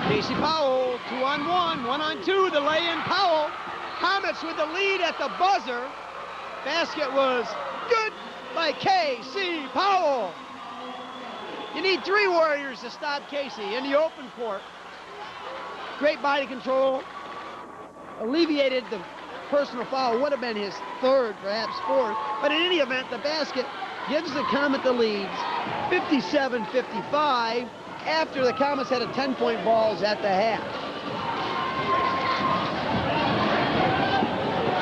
Casey Powell, 2-on-1, 1-on-2, the lay-in Powell. Comets with the lead at the buzzer. Basket was good by K.C. Powell. You need 3 Warriors to stop Casey in the open court. Great body control. Alleviated the personal foul. Would have been his 3rd, perhaps 4th. But in any event, the basket gives the Comet the leads, 57-55, after the Comets had a 10-point balls at the half.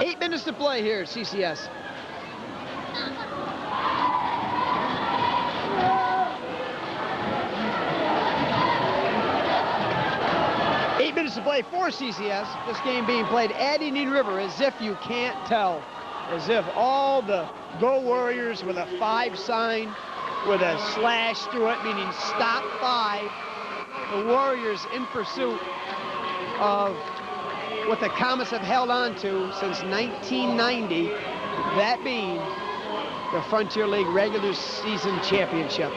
8 minutes to play here at CCS. To play for CCS, this game being played at Indian River, as if you can't tell, as if all the Go Warriors with a 5 sign with a slash through it, meaning stop 5, the Warriors in pursuit of what the Comets have held on to since 1990, that being the Frontier League regular season championship.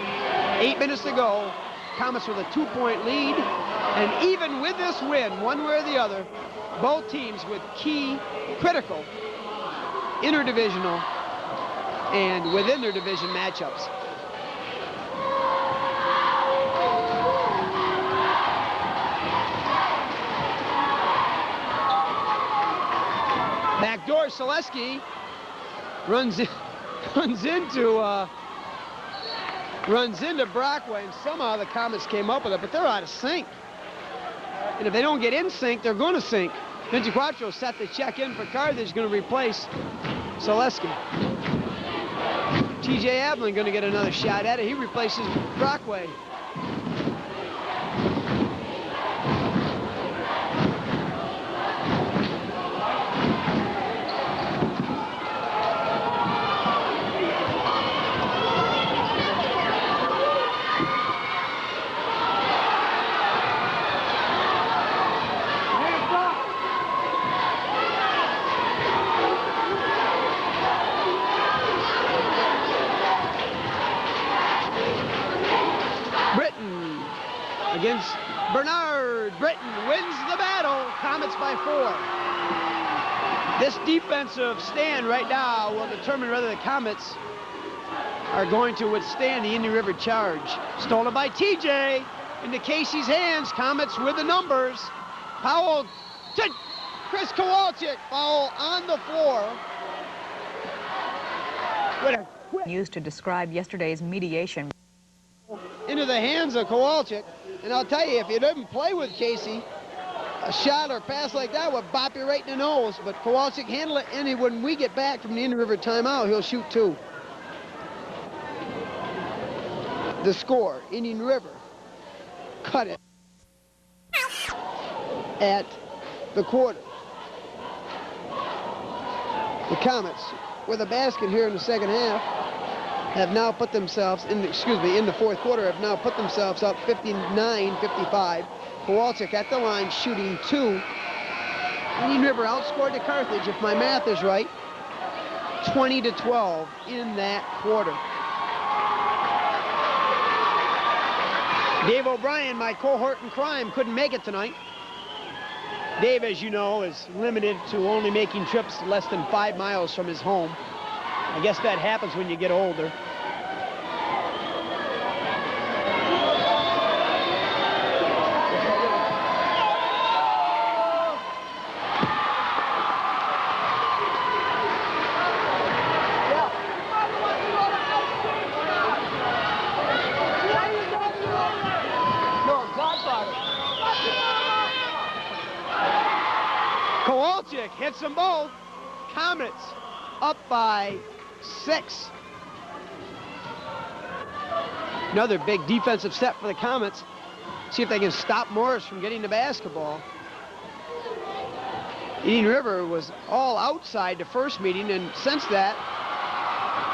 8 minutes to go. Comets with a 2-point lead, and even with this win, one way or the other, both teams with key, critical, interdivisional, and within their division matchups. Backdoor, Selesky runs into Brockway, and somehow the Comets came up with it, but they're out of sync. And if they don't get in sync, they're going to sink. 24 set the check in for Carthage, going to replace Selesky. TJ Ablin going to get another shot at it. He replaces Brockway. Against Bernard. Britton wins the battle. Comets by 4. This defensive stand right now will determine whether the Comets are going to withstand the Indian River charge. Stolen by TJ into Casey's hands. Comets with the numbers. Powell to Chris Kowalczyk. Foul on the floor. Used to describe yesterday's mediation. Into the hands of Kowalczyk. And I'll tell you, if you didn't play with Casey, a shot or pass like that would bop you right in the nose. But Kowalczyk handled it, and when we get back from the Indian River timeout, he'll shoot 2. The score, Indian River cut it at the quarter. The Comets, with a basket here in the second half, have now put themselves in the, in the fourth quarter, have now put themselves up 59-55. Kowalczyk at the line shooting 2. Indian River outscored the Carthage, if my math is right, 20-12 in that quarter. Dave O'Brien, my cohort in crime, couldn't make it tonight. Dave, as you know, is limited to only making trips less than 5 miles from his home. I guess that happens when you get older. Kowalczyk hits them both. Comets up by 6. Another big defensive set for the Comets. See if they can stop Morris from getting the basketball. Indian River was all outside the first meeting, and since that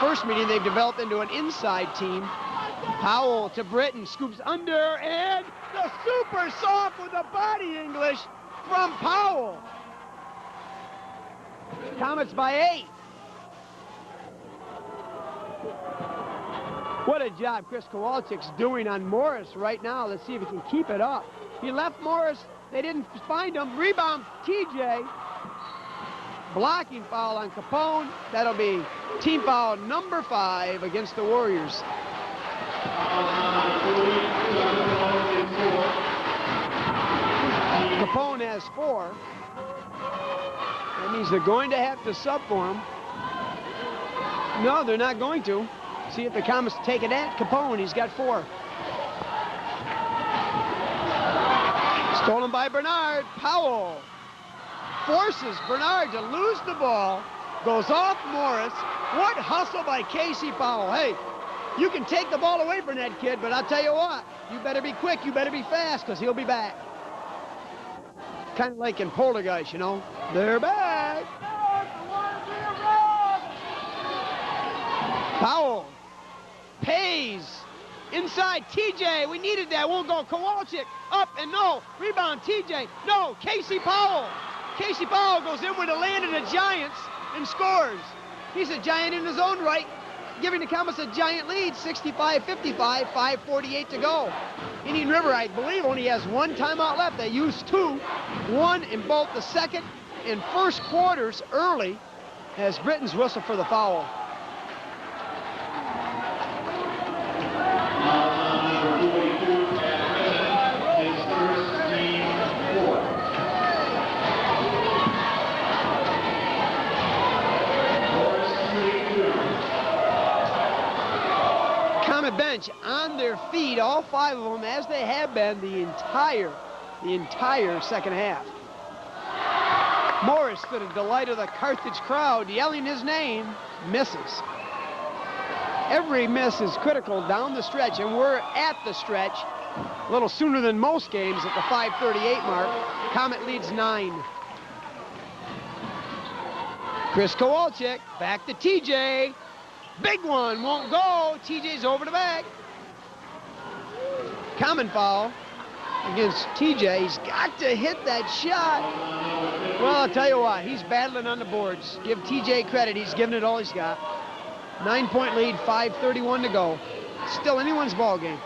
first meeting, they've developed into an inside team. Powell to Britton, scoops under, and the super soft with the body English from Powell. Comets by 8. What a job Chris Kowalczyk's doing on Morris right now. Let's see if he can keep it up. He left Morris. They didn't find him. Rebound, TJ. Blocking foul on Capone. That'll be team foul number 5 against the Warriors. Capone has 4. That means they're going to have to sub for him. No, they're not going to. See if the Comets take it at Capone. He's got 4. Stolen by Bernard. Powell forces Bernard to lose the ball. Goes off Morris. What hustle by Casey Powell. Hey, you can take the ball away from that kid, but I'll tell you what, you better be quick, you better be fast, because he'll be back. Kind of like in Poltergeist, you know. They're back. Powell pays inside TJ. We needed that. Won't go. Kowalczyk up and no. Rebound TJ. No. Casey Powell. Casey Powell goes in with a land of the Giants and scores. He's a giant in his own right, giving the Comets a giant lead, 65-55, 5:48 to go. Indian River, I believe, only has 1 timeout left. They used 2, 1 in both the second and first quarters early as Britton's whistle for the foul. Number 42 at present, his first team 4. Comet bench on their feet, all 5 of them, as they have been the entire second half. Morris, to the delight of the Carthage crowd, yelling his name, misses. Every miss is critical down the stretch, and we're at the stretch a little sooner than most games at the 5:38 mark. Comet leads 9. Chris Kowalczyk, back to TJ. Big one, won't go. TJ's over the back. Common foul against TJ. He's got to hit that shot. Well, I'll tell you what, he's battling on the boards. Give TJ credit, he's giving it all he's got. 9-point lead, 5:31 to go. Still anyone's ball game.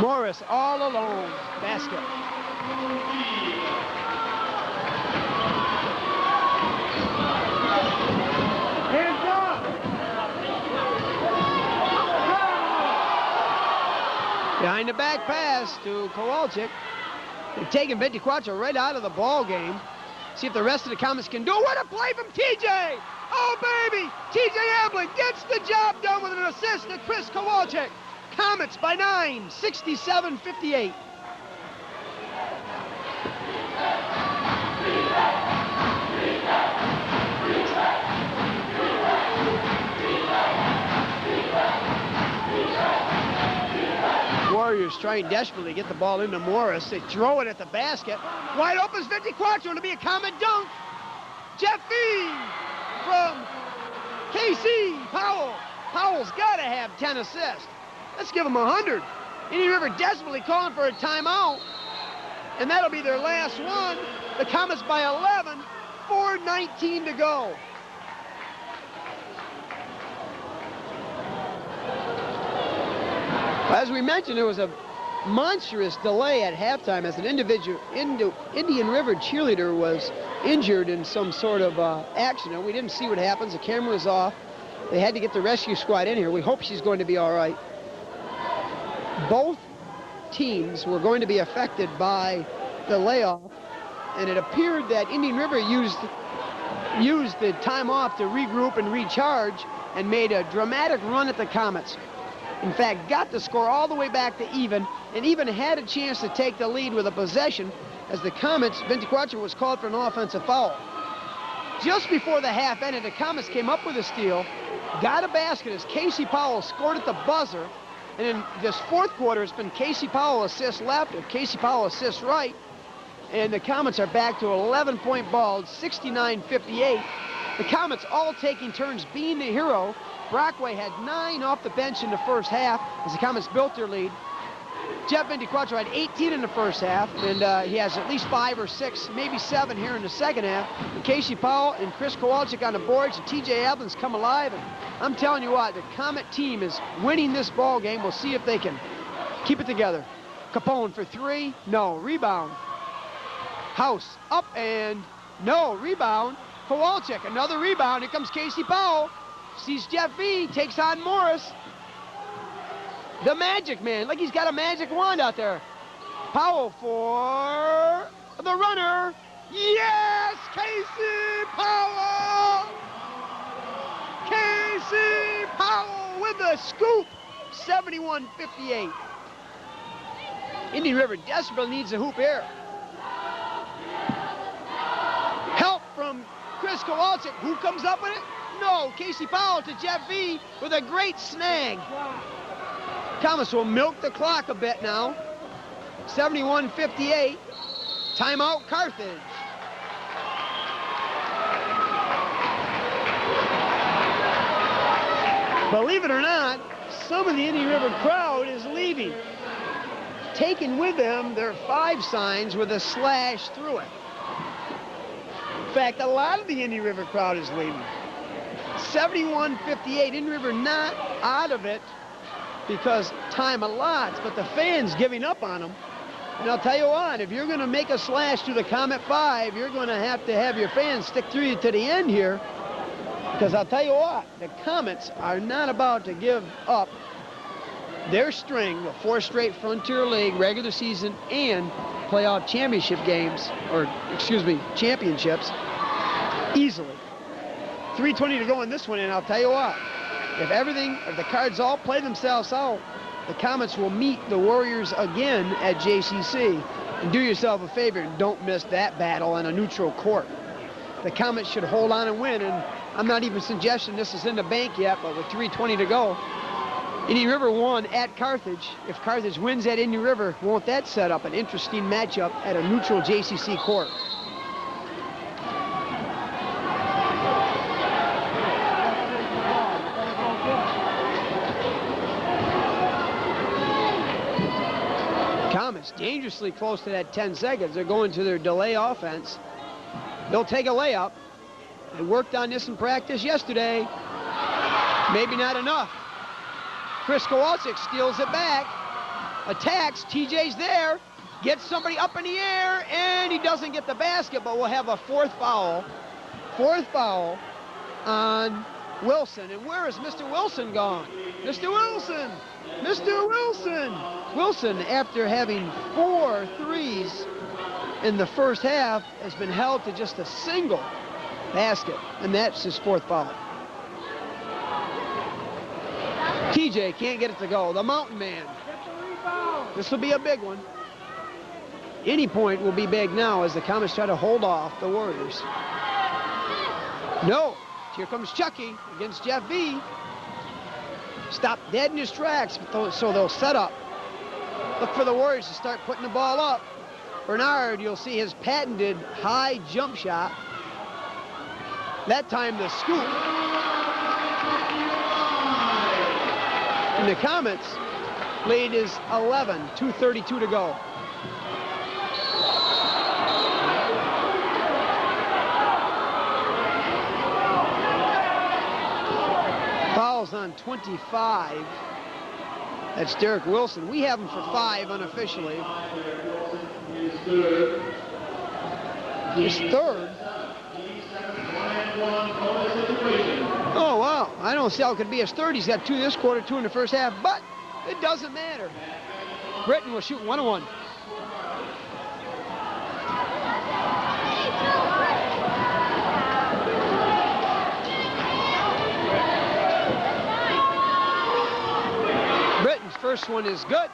Morris all alone, basket. Hands up! Behind the back pass to Kowalczyk. They're taking 24 right out of the ball game. See if the rest of the Comets can do it. What a play from TJ! Oh, baby! TJ Ablin gets the job done with an assist to Chris Kowalczyk. Comets by 9, 67-58. Warriors trying desperately to get the ball into Morris. They throw it at the basket. Wide open is 24. It'll be a Comet dunk. Jeff Fiend from KC. Powell. Powell's got to have 10 assists. Let's give them 100. Indian River desperately calling for a timeout. And that'll be their last one. The Comets by 11, 4:19 to go. As we mentioned, there was a monstrous delay at halftime as an Indian River cheerleader was injured in some sort of accident. We didn't see what happens. The camera was off. They had to get the rescue squad in here. We hope she's going to be all right. Both teams were going to be affected by the layoff, and it appeared that Indian River used the time off to regroup and recharge and made a dramatic run at the Comets. In fact, got the score all the way back to even, and even had a chance to take the lead with a possession as the Comets, 24 was called for an offensive foul. Just before the half ended, the Comets came up with a steal, got a basket as Casey Powell scored at the buzzer. And in this fourth quarter, it's been Casey Powell assists left and Casey Powell assists right. And the Comets are back to 11-point ball, 69-58. The Comets all taking turns being the hero. Brockway had 9 off the bench in the first half as the Comets built their lead. Jeff 24 had 18 in the first half, and he has at least 5 or 6, maybe 7 here in the second half. And Casey Powell and Chris Kowalczyk on the boards, and TJ Ablin's come alive. And I'm telling you what, the Comet team is winning this ball game. We'll see if they can keep it together. Capone for 3, no. Rebound. House up and no, rebound. Kowalczyk, another rebound. Here comes Casey Powell. Sees Jeff V, takes on Morris. The magic man, like he's got a magic wand out there. Powell for the runner. Yes, Casey Powell! Casey Powell with the scoop, 71-58. Indian River desperately needs a hoop here. Help from Chris Kowalczyk. Who comes up with it? No, Casey Powell to Jeff V with a great snag. Thomas will milk the clock a bit now. 71-58. Timeout, Carthage. Believe it or not, some of the Indian River crowd is leaving, taking with them their 5 signs with a slash through it. In fact, a lot of the Indian River crowd is leaving. 71-58, Indian River not out of it because time allots, but the fans giving up on them. And I'll tell you what, if you're going to make a slash to the Comet 5, you're going to have your fans stick through you to the end here. Because I'll tell you what, the Comets are not about to give up their string of 4 straight Frontier League regular season and playoff championship games, or excuse me, championships, easily. 3:20 to go in this one, and I'll tell you what, if the cards all play themselves out, the Comets will meet the Warriors again at JCC. And do yourself a favor and don't miss that battle on a neutral court. The Comets should hold on and win, and I'm not even suggesting this is in the bank yet, but with 3:20 to go, Indian River won at Carthage. If Carthage wins at Indian River, won't that set up an interesting matchup at a neutral JCC court? Comets dangerously close to that 10 seconds. They're going to their delay offense. They'll take a layup. They worked on this in practice yesterday. Maybe not enough. Chris Kowalczyk steals it back. Attacks. TJ's there. Gets somebody up in the air, and he doesn't get the basket, but we'll have a 4th foul. 4th foul on Wilson. And where is Mr. Wilson gone? Mr. Wilson! Mr. Wilson! Wilson, after having 4 threes in the first half, has been held to just a single basket, and that's his 4th foul. TJ can't get it to go. The Mountain Man. This will be a big one. Any point will be big now as the Comets try to hold off the Warriors. No. Here comes Chucky against Jeff V. Stopped dead in his tracks, so they'll set up. Look for the Warriors to start putting the ball up. Bernard, you'll see his patented high jump shot. That time the scoop. And the Comets lead is 11, 2:32 to go. Fouls on 25. That's Derek Wilson. We have him for 5 unofficially. His 3rd. Oh, wow. I don't see how it could be his 3rd. He's got 2 this quarter, 2 in the first half, but it doesn't matter. Britton will shoot 1-1. Britton's first one is good.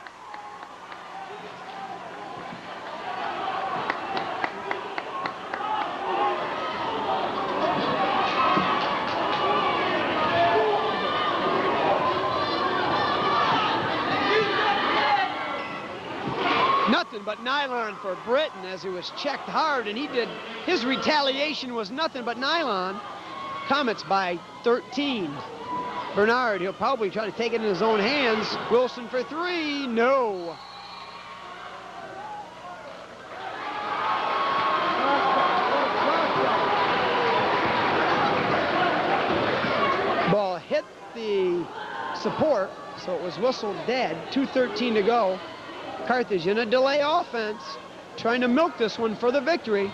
Nothing but nylon for Britton as he was checked hard, and his retaliation was nothing but nylon. Comets by 13. Bernard, he'll probably try to take it in his own hands. Wilson for 3, no. Ball hit the support, so it was whistled dead. 2:13 to go. Carthage in a delay offense. trying to milk this one for the victory.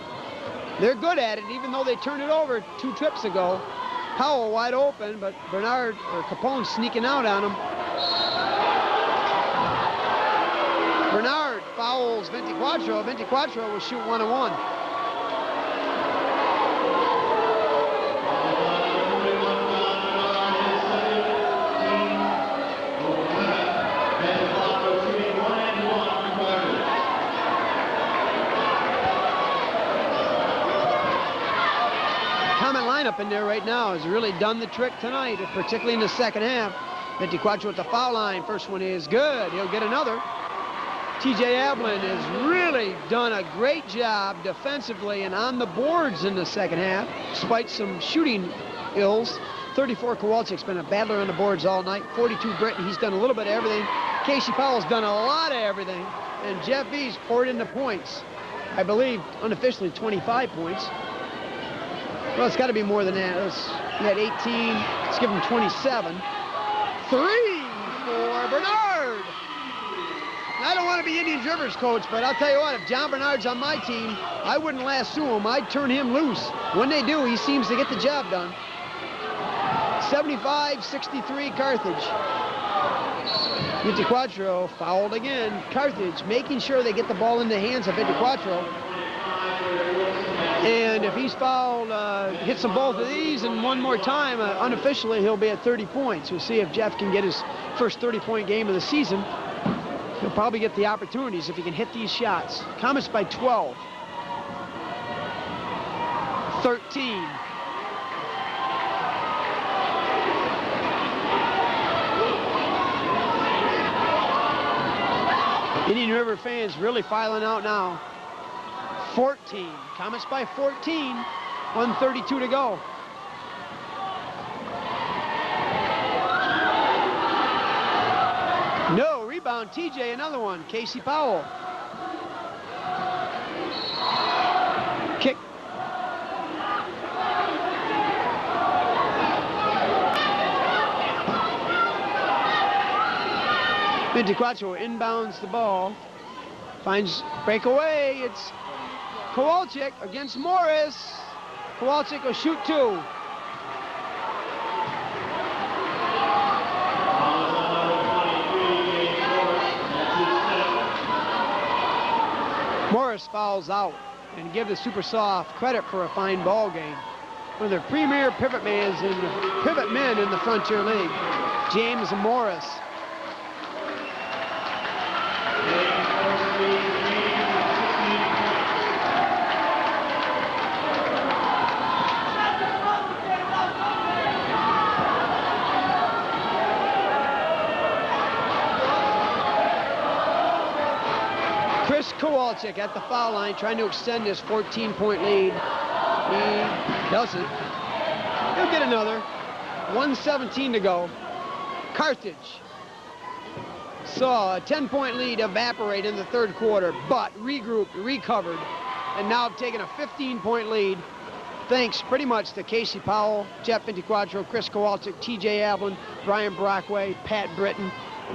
They're good at it, even though they turned it over 2 trips ago. Powell wide open, but Bernard or Capone sneaking out on him. Bernard fouls 24. 24 will shoot 1-1. Lineup in there right now has really done the trick tonight, particularly in the second half. 24 at the foul line. First one is good. He'll get another. TJ Ablin has really done a great job defensively and on the boards in the second half, despite some shooting ills. 34 Kowalczyk's been a battler on the boards all night. 42 Britton, he's done a little bit of everything. Casey Powell's done a lot of everything. And Jeff V's poured into points. I believe, unofficially, 25 points. Well, it's got to be more than that. He had 18. Let's give him 27. 3 for Bernard. I don't want to be Indians Rivers coach, but I'll tell you what, if John Bernard's on my team, I wouldn't lasso him. I'd turn him loose. When they do, he seems to get the job done. 75-63 Carthage. 24 fouled again. Carthage making sure they get the ball in the hands of 24. And if he's fouled, hits them both of these, and one more time, unofficially, he'll be at 30 points. We'll see if Jeff can get his first 30-point game of the season. He'll probably get the opportunities if he can hit these shots. Comets by 12. 13. Indian River fans really filing out now. 14. Comets by 14. 1:32 to go. No, rebound, TJ, another one. Casey Powell. Kick. Vintiquatro inbounds the ball. Finds breakaway. It's Kowalczyk against Morris. Kowalczyk will shoot 2. Morris fouls out, and give the Super Soft credit for a fine ball game. One of their premier pivot men in the Frontier League, James Morris. Kowalczyk at the foul line trying to extend his 14-point lead. He doesn't. He'll get another. 1:17 to go. Carthage saw a 10-point lead evaporate in the third quarter, but regrouped, recovered, and now have taken a 15-point lead thanks pretty much to Casey Powell, Jeff Vintiquatro, Chris Kowalczyk, TJ Ablin, Brian Brockway, Pat Britton.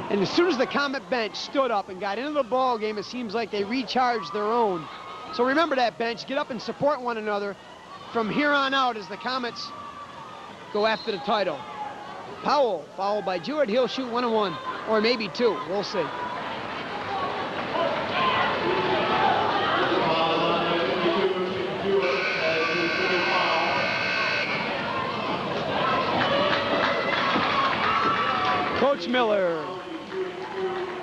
And as soon as the Comet bench stood up and got into the ball game, it seems like they recharged their own. So remember that bench. Get up and support one another from here on out as the Comets go after the title. Powell, fouled by Jewett. He'll shoot 1-1, or maybe 2. We'll see. Coach Miller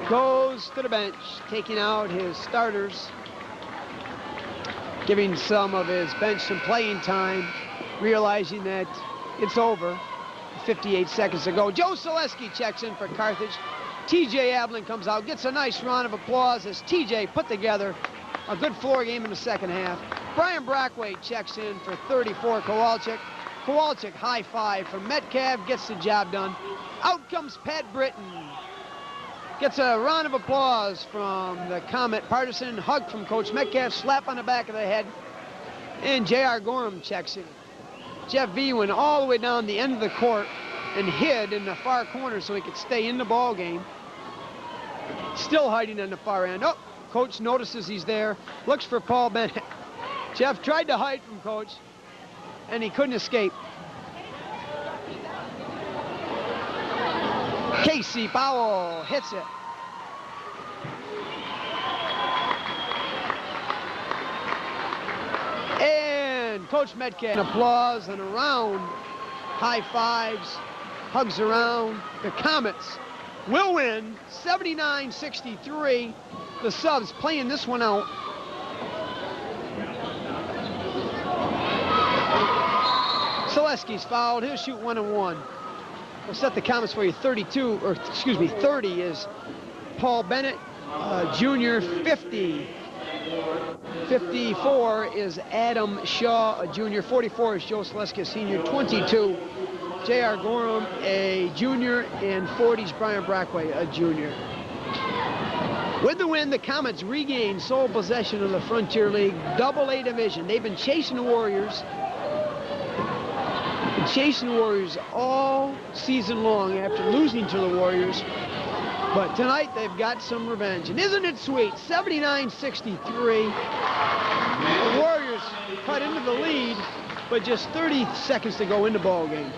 goes to the bench, taking out his starters, giving some of his bench some playing time, realizing that it's over. 58 seconds to go. Joe Selesky checks in for Carthage. TJ Ablin comes out, gets a nice round of applause as TJ put together a good floor game in the second half. Brian Brockway checks in for 34 Kowalczyk. Kowalczyk high five from Metcalf, gets the job done. Out comes Pat Britton. Gets a round of applause from the Comet partisan. Hug from Coach Metcalf. Slap on the back of the head. And J.R. Gorham checks in. Jeff V went all the way down the end of the court and hid in the far corner so he could stay in the ball game. Still hiding on the far end. Oh, Coach notices he's there, looks for Paul Bennett. Jeff tried to hide from Coach, and he couldn't escape. Casey Powell hits it. And Coach Metcalf, applause and around, high fives, hugs around. The Comets will win 79-63. The Subs playing this one out. Selesky's fouled. He'll shoot 1 and 1. We'll set the Comets for you. 30 is Paul Bennett, junior. 54 is Adam Shaw, a junior. 44 is Joe Selesky, a senior. 22, J.R. Gorham, a junior. And 40 is Brian Brockway, a junior. With the win, the Comets regain sole possession of the Frontier League AA division. They've been chasing the Warriors. All season long after losing to the Warriors. But tonight they've got some revenge. And isn't it sweet? 79-63. The Warriors cut into the lead, but just 30 seconds to go in the ball game.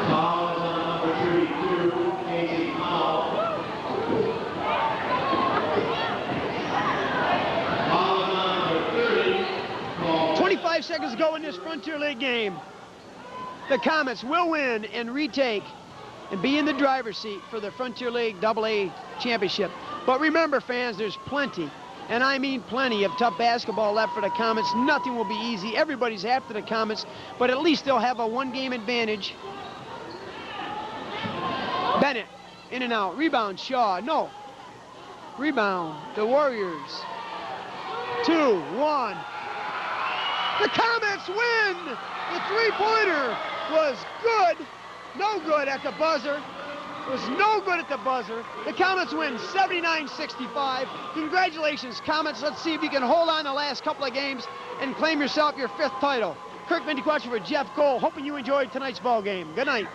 Foul is on number 32, Casey Powell. Foul is on number 30, Paul. 25 seconds to go in this Frontier League game. The Comets will win and retake and be in the driver's seat for the Frontier League AA championship. But remember, fans, there's plenty, and I mean plenty, of tough basketball left for the Comets. Nothing will be easy. Everybody's after the Comets, but at least they'll have a one-game advantage. Bennett, in and out. Rebound, Shaw. No. Rebound, the Warriors. 2-1. The Comets win! The three-pointer was good. No good at the buzzer. Was no good at the buzzer. The Comets win 79-65. Congratulations, Comets. Let's see if you can hold on the last couple of games and claim yourself your 5th title. Kirk Kowalczyk for Jeff Cole, hoping you enjoyed tonight's ball game. Good night.